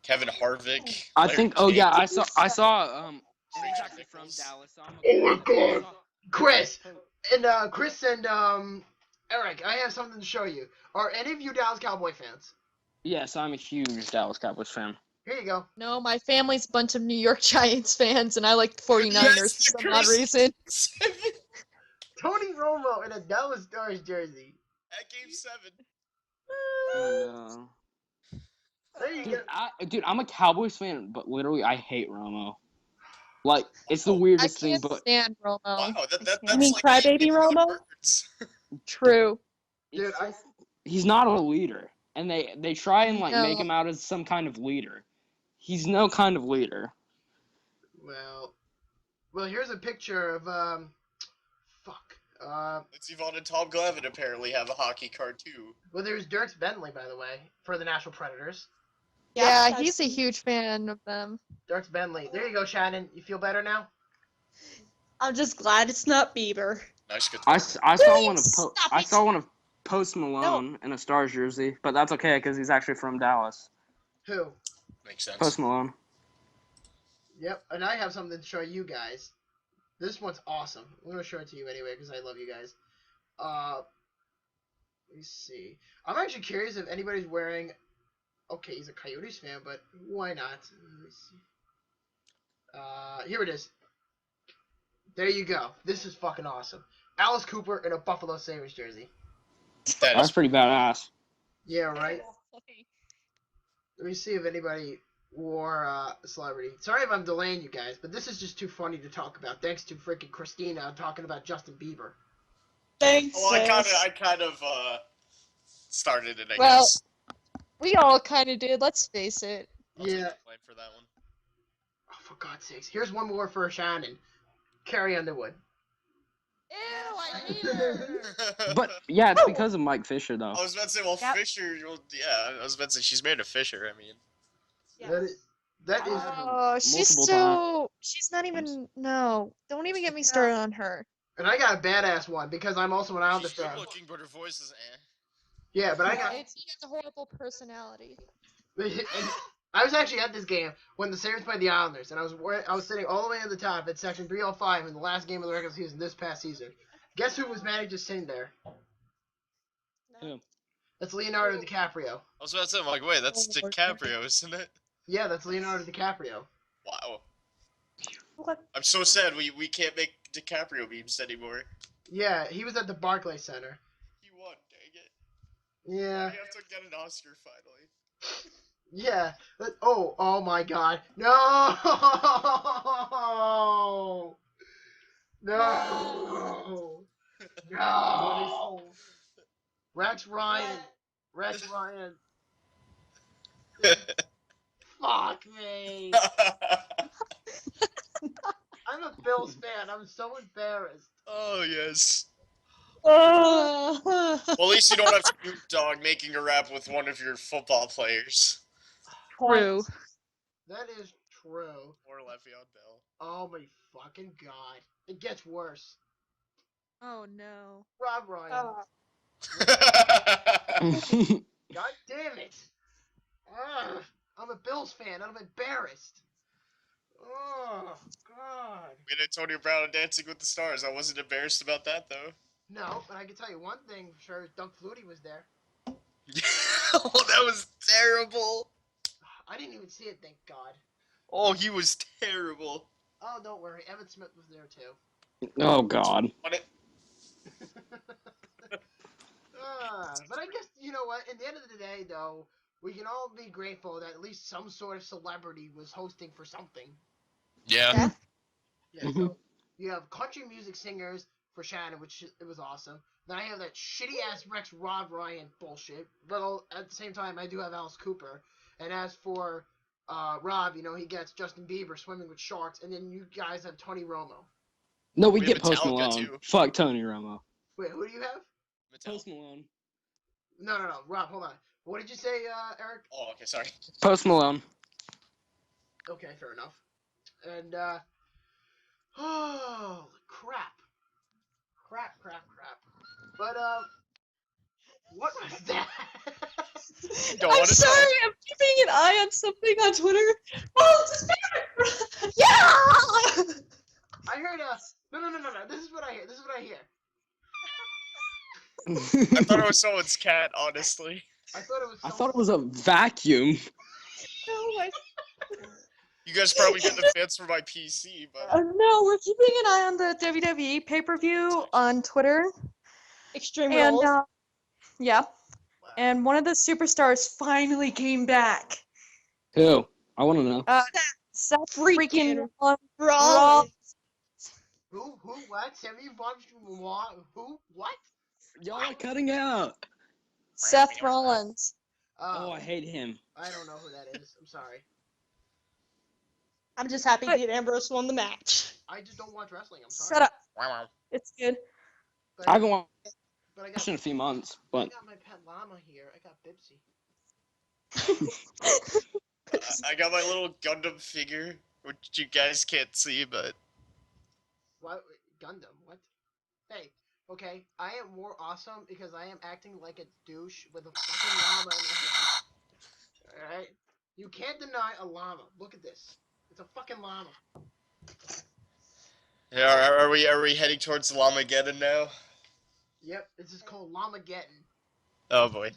Kevin Harvick.
I
Larry
think. Oh yeah,
King.
I saw.
Stranger
He's actually from
Things.
Dallas. So
Oh my God. Chris and Eric, I have something to show you. Are any of you Dallas Cowboy fans?
Yes, I'm a huge Dallas Cowboys fan.
Here you go.
No, my family's a bunch of New York Giants fans, and I like the 49ers
Yes,
for some odd reason.
Tony Romo in a Dallas Stars jersey.
At game 7.
Oh,
There you
no.
go.
Dude, I'm a Cowboys fan, but literally I hate Romo. Like, it's the weirdest
I
thing,
can't
but
stand Romo.
Wow, that's
You mean
like
Crybaby
eating
Romo?
words.
True.
Dude,
he's not a leader. And they try and like make
No.
him out as some kind of leader. He's no kind of leader.
Well, here's a picture of fuck.
Lindsey Vonn and Tom Glavine apparently have a hockey card too.
Well, there's Dirk Bentley, by the way, for the Nashville Predators.
Yeah, he's a huge fan of them.
Dirk Bentley. There you go, Shannon. You feel better now?
I'm just glad it's not Bieber.
Nice guitar.
I saw one of
Stop
I
it.
saw one of Post Malone in a Stars jersey, but that's okay because he's actually from Dallas.
Who?
Makes sense.
Post Malone.
Yep, and I have something to show you guys. This one's awesome. I'm going to show it to you anyway because I love you guys. Let me see. I'm actually curious if anybody's wearing... Okay, he's a Coyotes fan, but why not? Let me see. Here it is. There you go. This is fucking awesome. Alice Cooper in a Buffalo Sabres jersey.
That's pretty badass.
Yeah, right? Let me see if anybody wore a celebrity. Sorry if I'm delaying you guys, but this is just too funny to talk about. Thanks to freaking Christina talking about Justin Bieber.
Thanks,
Well, I kind of started it, I guess.
We all kind of did. Let's face it.
I'll take
Yeah.
the blame for that one.
Oh, for God's sakes. Here's one more for Shannon. Carrie Underwood.
Ew, I hate her.
But yeah, it's because of Mike Fisher though.
I was about to say, well,
Yep.
Fisher. Well, yeah, I was about to say she's married to Fisher. I mean,
That is
Oh, she's
Multiple
so... She's not even... No. Don't even get me started on her.
and I got a badass one because I'm also an Islanders
she's good
fan.
looking, but her voice is eh.
Yeah, but I got.
She has a horrible personality.
I was actually at this game when the Sabres played the Islanders, and I was sitting all the way at the top at section 305 in the last game of the regular season this past season. Guess who was managed to sitting there?
Who?
That's Leonardo DiCaprio.
I was about to say, I'm like, wait, that's DiCaprio, isn't it?
Yeah, that's Leonardo DiCaprio.
Wow.
What?
I'm so sad we can't make DiCaprio memes anymore.
Yeah, he was at the Barclays Center.
He won, dang it.
Yeah.
We have to get an Oscar finally.
Yeah. Oh my God. No! No! No! Rex Ryan. Rex Ryan. Fuck me. I'm a Bills fan. I'm so embarrassed.
Oh, yes.
Oh.
Well, at least you don't have Snoop Dogg making a rap with one of your football players.
True.
That is true.
Or Le'Veon Bell.
Oh my fucking God. It gets worse.
Oh, no.
Rob Ryan.
Oh.
God damn it. Ugh. I'm a Bills fan. I'm embarrassed. Oh, God.
We had Antonio Brown on Dancing with the Stars. I wasn't embarrassed about that, though.
No, but I can tell you one thing for sure. Doug Flutie was there.
Oh, that was terrible.
I didn't even see it, thank God.
Oh, he was terrible.
Oh, don't worry. Evan Smith was there, too.
Oh God.
What it?
But I guess, you know what? At the end of the day, though, we can all be grateful that at least some sort of celebrity was hosting for something.
Yeah.
Yeah, so you have country music singers for Shannon, which it was awesome. Then I have that shitty-ass Rex Rob Ryan bullshit. But at the same time, I do have Alice Cooper. And as for Rob, you know, he gets Justin Bieber swimming with sharks. And then you guys have Tony Romo.
No, we
We
get
have
Post
Metallica,
Malone.
too.
Fuck Tony Romo.
Wait, who do you have?
Post Malone.
No. Rob, hold on. What did you say, Eric?
Oh, okay, sorry.
Post Malone.
Okay, fair enough. And, oh, crap. Crap. But, what was that?
I'm sorry, I'm keeping an eye on something on Twitter. Oh, it's his favorite! Yeah!
I heard, no. This is what I hear.
I thought it was someone's cat, honestly.
I thought it was
I thought it was a vacuum.
Oh my.
You guys probably get the fans for my PC, but...
No, we're keeping an eye on the WWE pay-per-view on Twitter.
Extreme
And,
Rules.
yeah. And one of the superstars finally came back.
Who? I want to know.
Seth freaking
Rollins.
Rollins.
Who, what? Sammy Vaughan, who, what?
Y'all are cutting out.
Seth Rollins.
Oh, I hate him.
I don't know who that is. I'm sorry.
I'm just happy Dean Ambrose won the match.
I just don't watch wrestling. I'm sorry.
Shut up.
Wow.
It's good.
But
I haven't watched
but I
it
got
in a few months,
I
but
got my pet llama here. I got Bibsy.
I got my little Gundam figure, which you guys can't see, but
What Gundam? What? Hey, okay. I am more awesome because I am acting like a douche with a fucking llama in my hand. All right. You can't deny a llama. Look at this. It's a fucking llama.
are we heading towards Llamageddon now?
Yep. This is called Llamageddon.
Oh boy.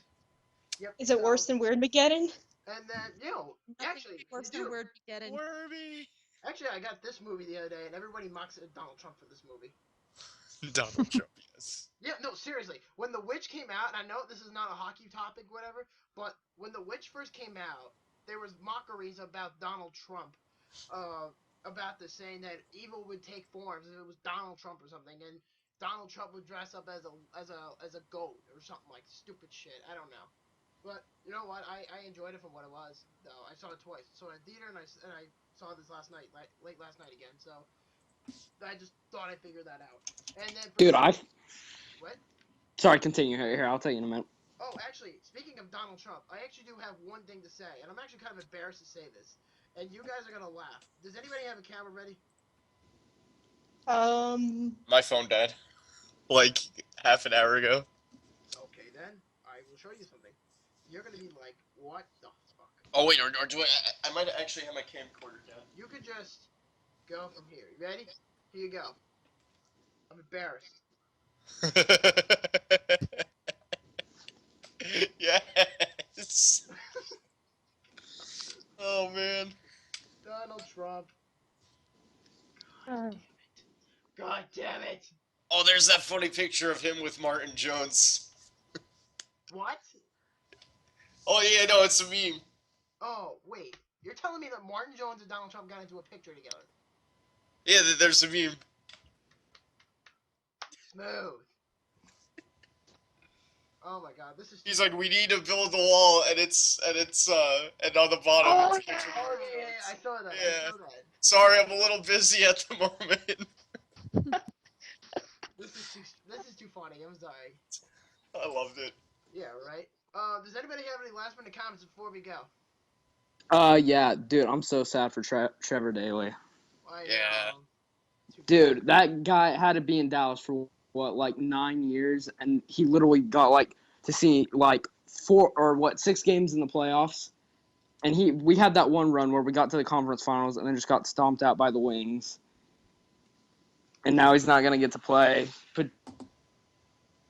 Yep.
Is it worse than Weirdmageddon?
And then actually,
Worse
did
than
you-
Weird Begetting.
Wormy.
Actually, I got this movie the other day, and everybody mocks Donald Trump for this movie.
Donald Trump, yes.
Yeah, no, seriously. When The Witch came out, and I know this is not a hockey topic, whatever, but when The Witch first came out, there was mockeries about Donald Trump, about this, saying that evil would take forms if it was Donald Trump or something, and Donald Trump would dress up as a goat or something like stupid shit. I don't know, but you know what? I enjoyed it for what it was. Though I saw it twice. I saw it in theater, and I saw this last night, late last night again. So I just thought I'd figure that out. And then
dude,
what?
sorry, continue here. I'll tell you in a minute.
Oh, actually, speaking of Donald Trump, I actually do have one thing to say, and I'm actually kind of embarrassed to say this, and you guys are gonna laugh. Does anybody have a camera ready?
My phone died. Like half an hour ago.
Okay, then I will show you something. You're gonna be like, what the fuck?
Oh wait, or do I might actually have my camcorder down.
You could just go from here. You ready? Here you go. I'm embarrassed.
Yes. Oh man.
Donald Trump.
Oh.
God damn it!
Oh, there's that funny picture of him with Martin Jones.
What?
Oh yeah, no, it's a meme.
Oh, wait. You're telling me that Martin Jones and Donald Trump got into a picture together?
Yeah, there's a meme.
Smooth. Oh my god, this is...
He's like, we need to build the wall, and and on the bottom.
Oh,
it's a picture of
Oh,
Martin
yeah,
Jones.
I saw that.
Yeah.
I saw that.
Sorry, I'm a little busy at the moment.
This is too funny. I'm sorry.
I loved it.
Yeah, right? Does anybody have any last minute comments before we go?
Yeah, dude, I'm so sad for Trevor Daley.
I
Yeah.
know.
Dude, that guy had to be in Dallas for what, like 9 years, and he literally got like to see like 6 games in the playoffs. And we had that one run where we got to the conference finals and then just got stomped out by the Wings. And now he's not gonna get to play,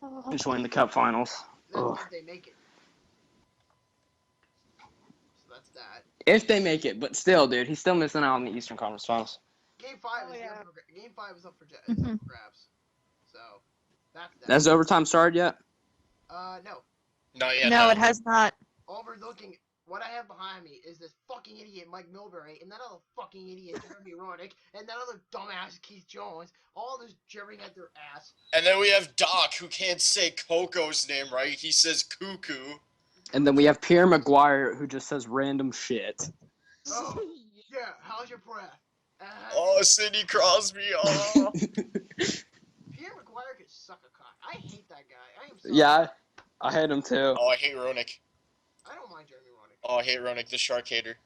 potentially in the Cup finals.
That's if they make it. So that's that.
If they make it, but still, dude, he's still missing out on the Eastern Conference Finals.
Game 5 is
yeah.
Game 5 is up for grabs. So that's that.
Has overtime started yet?
No.
Not yet.
No, it has not.
Overlooking what I have behind me is this fucking idiot Mike Milbury and that other fucking idiot Jeremy Roenick and that other dumbass Keith Jones, all just jabbering at their ass.
And then we have Doc, who can't say Coco's name right. He says cuckoo.
And then we have Pierre Maguire, who just says random shit.
Oh, yeah. How's your breath?
Oh, Sidney Crosby. Oh.
Pierre Maguire could suck a cock. I hate that guy. I am sorry.
Yeah, I hate him too.
Oh, I hate Roenick.
I don't mind Jeremy Roenick.
Oh, I hate Roenick, the shark hater.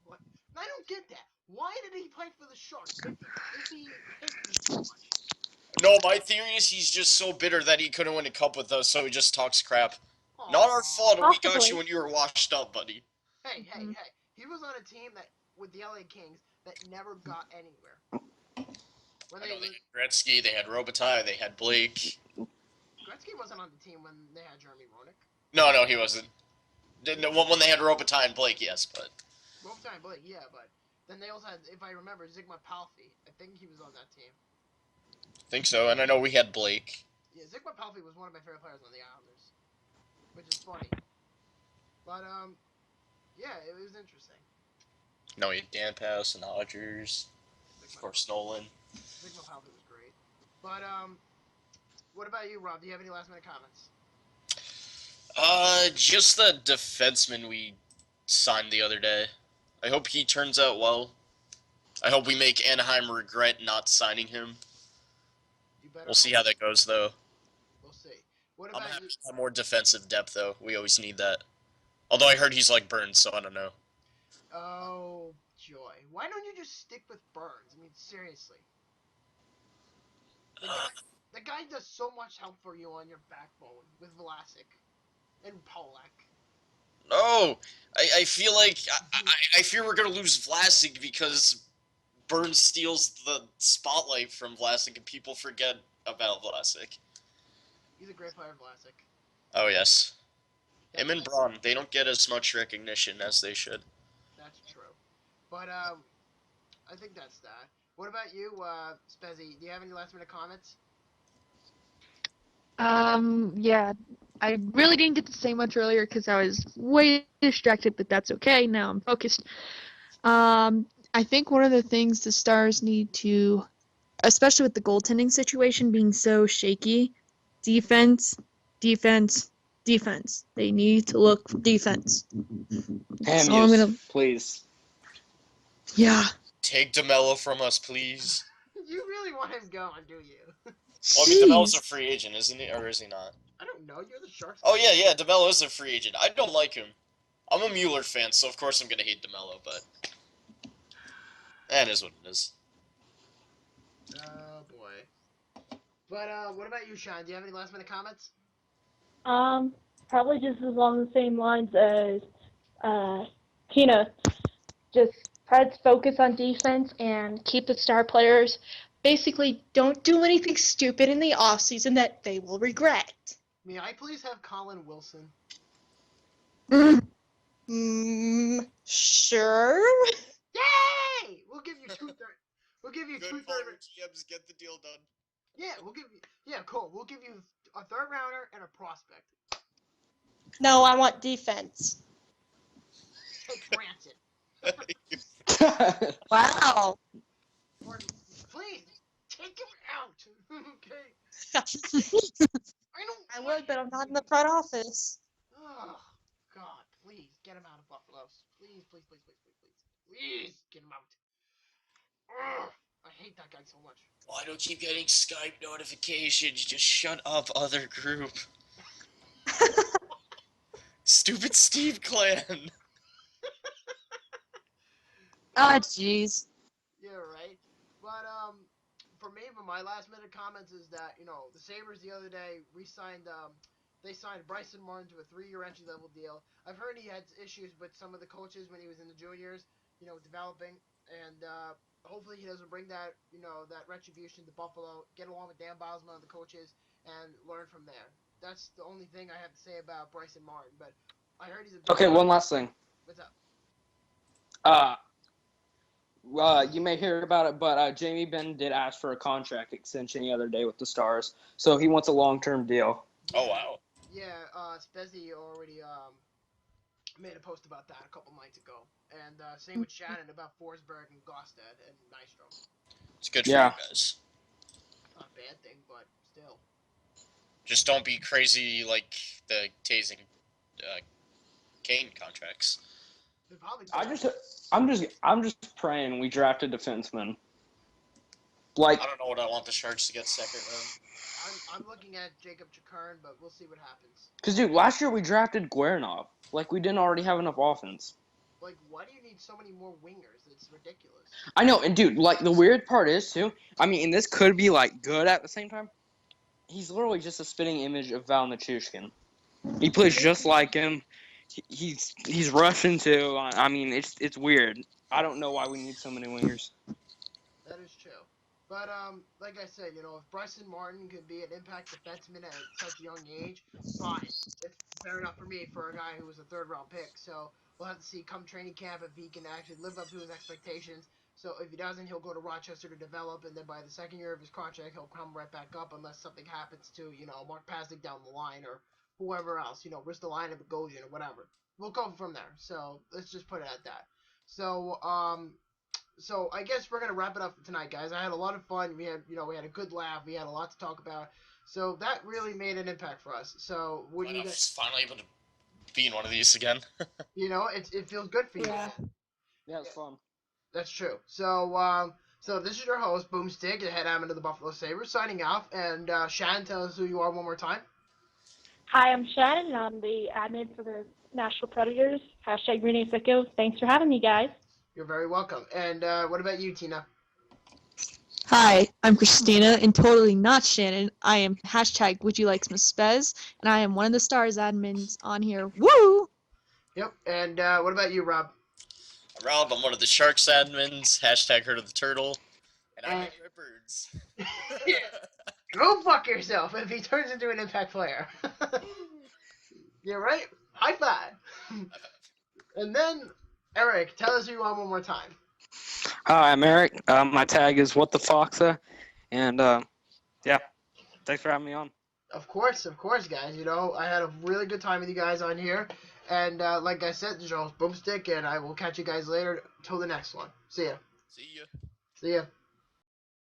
What? I don't get that. Why did he play for the Sharks if he hates me so much?
No, my theory is he's just so bitter that he couldn't win a cup with us, so he just talks crap.
Aw.
Not our fault. We got
Possibly.
you when you were washed up, buddy.
Hey. He was on a team with the LA Kings that never got anywhere. When
I
they
know they had Gretzky, they had Robitaille, they had Blake.
Gretzky wasn't on the team when they had Jeremy Roenick.
No, he wasn't. When they had Robitaille and Blake, yes, but...
Robitaille and Blake, yeah, but then they also had, if I remember, Zygmunt Palffy. I think he was on that team.
I think so, and I know we had Blake.
Yeah, Zygmunt Palffy was one of my favorite players on the Islanders, which is funny. But yeah, it was interesting.
No, we had Dan Pass and Odgers. Of course, Nolan.
Zygmunt Palffy was great. But what about you, Rob? Do you have any last minute comments?
Just the defenseman we signed the other day. I hope he turns out well. I hope we make Anaheim regret not signing him.
You better
We'll see how that goes, though.
What
I'm
about
happy
you?
to have more defensive depth, though. We always need that. Although I heard he's like Burns, so I don't know.
Oh, joy. Why don't you just stick with Burns? I mean, seriously. The guy does so much help for you on your backbone with Vlasic and Polak.
No! I feel like... I fear we're going to lose Vlasic because Burns steals the spotlight from Vlasic and people forget about Vlasic.
He's a great player, Vlasic.
Oh, yes.
That
Him and
guy's-
Braun, they don't get as much recognition as they should.
That's true. But, I think that's that. What about you, Spezzy? Do you have any last minute comments?
Yeah, I really didn't get to say much earlier because I was way distracted, but that's okay. Now I'm focused. I think one of the things the Stars need to, especially with the goaltending situation being so shaky, defense, defense, defense. They need to look for defense.
Ham
So I'm
use,
gonna,
please.
yeah.
Take DeMello from us, please.
You really want him gone, do you?
Well, I mean, DeMello's a
Jeez.
free agent, isn't he? Or is he not?
I don't know. You're the Sharks.
Oh, yeah, DeMello is a free agent. I don't like him. I'm a Mueller fan, so of course I'm going to hate DeMello, but... that is what it is.
Oh, boy. But, what about you, Sean? Do you have any last minute comments?
Probably just along the same lines as Tina.
Just try to focus on defense and keep the star players. Basically, don't do anything stupid in the off season that they will regret.
May I please have Colin Wilson?
Sure.
Yay! We'll give you We'll give you
Good
two
call,
third.
your GMs, get the deal done.
Yeah, we'll give you. Yeah, cool. We'll give you a third rounder and a prospect.
No, I want defense.
Take Branson.
Wow.
Or, please take him out. Okay. I don't.
I would, but I'm not in the front office.
Oh God! Please get him out of Buffalo. Please, please, please, please, please, please, please get him out. Ugh, I hate that guy so much.
Why don't you keep getting Skype notifications? Just shut up, other group. Stupid Steve clan.
Ah, jeez.
Yeah, right. But for me, but my last minute comments is that the Sabres the other day re-signed they signed Bryson Martin to a 3-year entry level deal. I've heard he had issues with some of the coaches when he was in the juniors, developing, and hopefully he doesn't bring that that retribution to Buffalo. Get along with Dan Bosman and the coaches and learn from there. That's the only thing I have to say about Bryson Martin. But I heard he's a
Okay, one last thing.
What's up?
You may hear about it, but Jamie Benn did ask for a contract extension the other day with the Stars, so he wants a long-term deal.
Oh, wow.
Yeah, Spezzy already made a post about that a couple nights ago, and same with Shannon about Forsberg and Gostad and Nystrom.
It's good for
Yeah.
you guys.
Not a bad thing, but still.
Just don't be crazy like the tasing Kane contracts.
They're probably.
I'm just praying we draft a defenseman. Like,
I don't know what I want the Sharks to get second round.
I'm looking at Jacob Chikrin, but we'll see what happens.
because dude, last year we drafted Guernov. Like, we didn't already have enough offense.
Like, why do you need so many more wingers? It's ridiculous.
I know, and dude, like, the weird part is too. I mean, and this could be like good at the same time. He's literally just a spitting image of Val Nichushkin. He plays just like him. He's Russian too. I mean, it's weird. I don't know why we need so many wingers.
That is true. But like I said, if Bryson Martin could be an impact defenseman at such a young age, fine. It's fair enough for me for a guy who was a 3rd-round pick. So we'll have to see come training camp if he can actually live up to his expectations. So if he doesn't, he'll go to Rochester to develop, and then by the 2nd year of his contract, he'll come right back up unless something happens to Mark Pasnik down the line or whoever else, Ristolainen, Bogosian, or whatever. We'll go from there. So let's just put it at that. So So I guess we're gonna wrap it up for tonight, guys. I had a lot of fun. We had a good laugh. We had a lot to talk about. So that really made an impact for us. So would you guys,
finally able to be in one of these again.
it feels good for you.
Yeah, it's fun.
That's true. So so this is your host, Boomstick, the head admin of the Buffalo Sabres, signing off. And Shannon, tell us who you are one more time.
Hi, I'm Shannon, and I'm the admin for the National Predators. Hashtag RinneSetGo. Thanks for having me, guys.
You're very welcome. And what about you, Tina?
Hi, I'm Christina, and totally not Shannon. I am hashtag WouldYouLikeSomeSpez, and I am one of the stars admins on here. Woo!
Yep. And what about you, Rob?
Rob, I'm one of the Sharks admins. Hashtag HertlTheTurtle. And I
And-
make red birds.
Go fuck yourself if he turns into an Impact player. You're right. High five. And then, Eric, tell us who you are one more time.
Hi, I'm Eric. My tag is WhatTheFaksa, and yeah, thanks for having me on.
Of course, guys. You know, I had a really good time with you guys on here. And like I said, this is your host, Boomstick, and I will catch you guys later. Till the next one. See ya.
See ya.
See ya.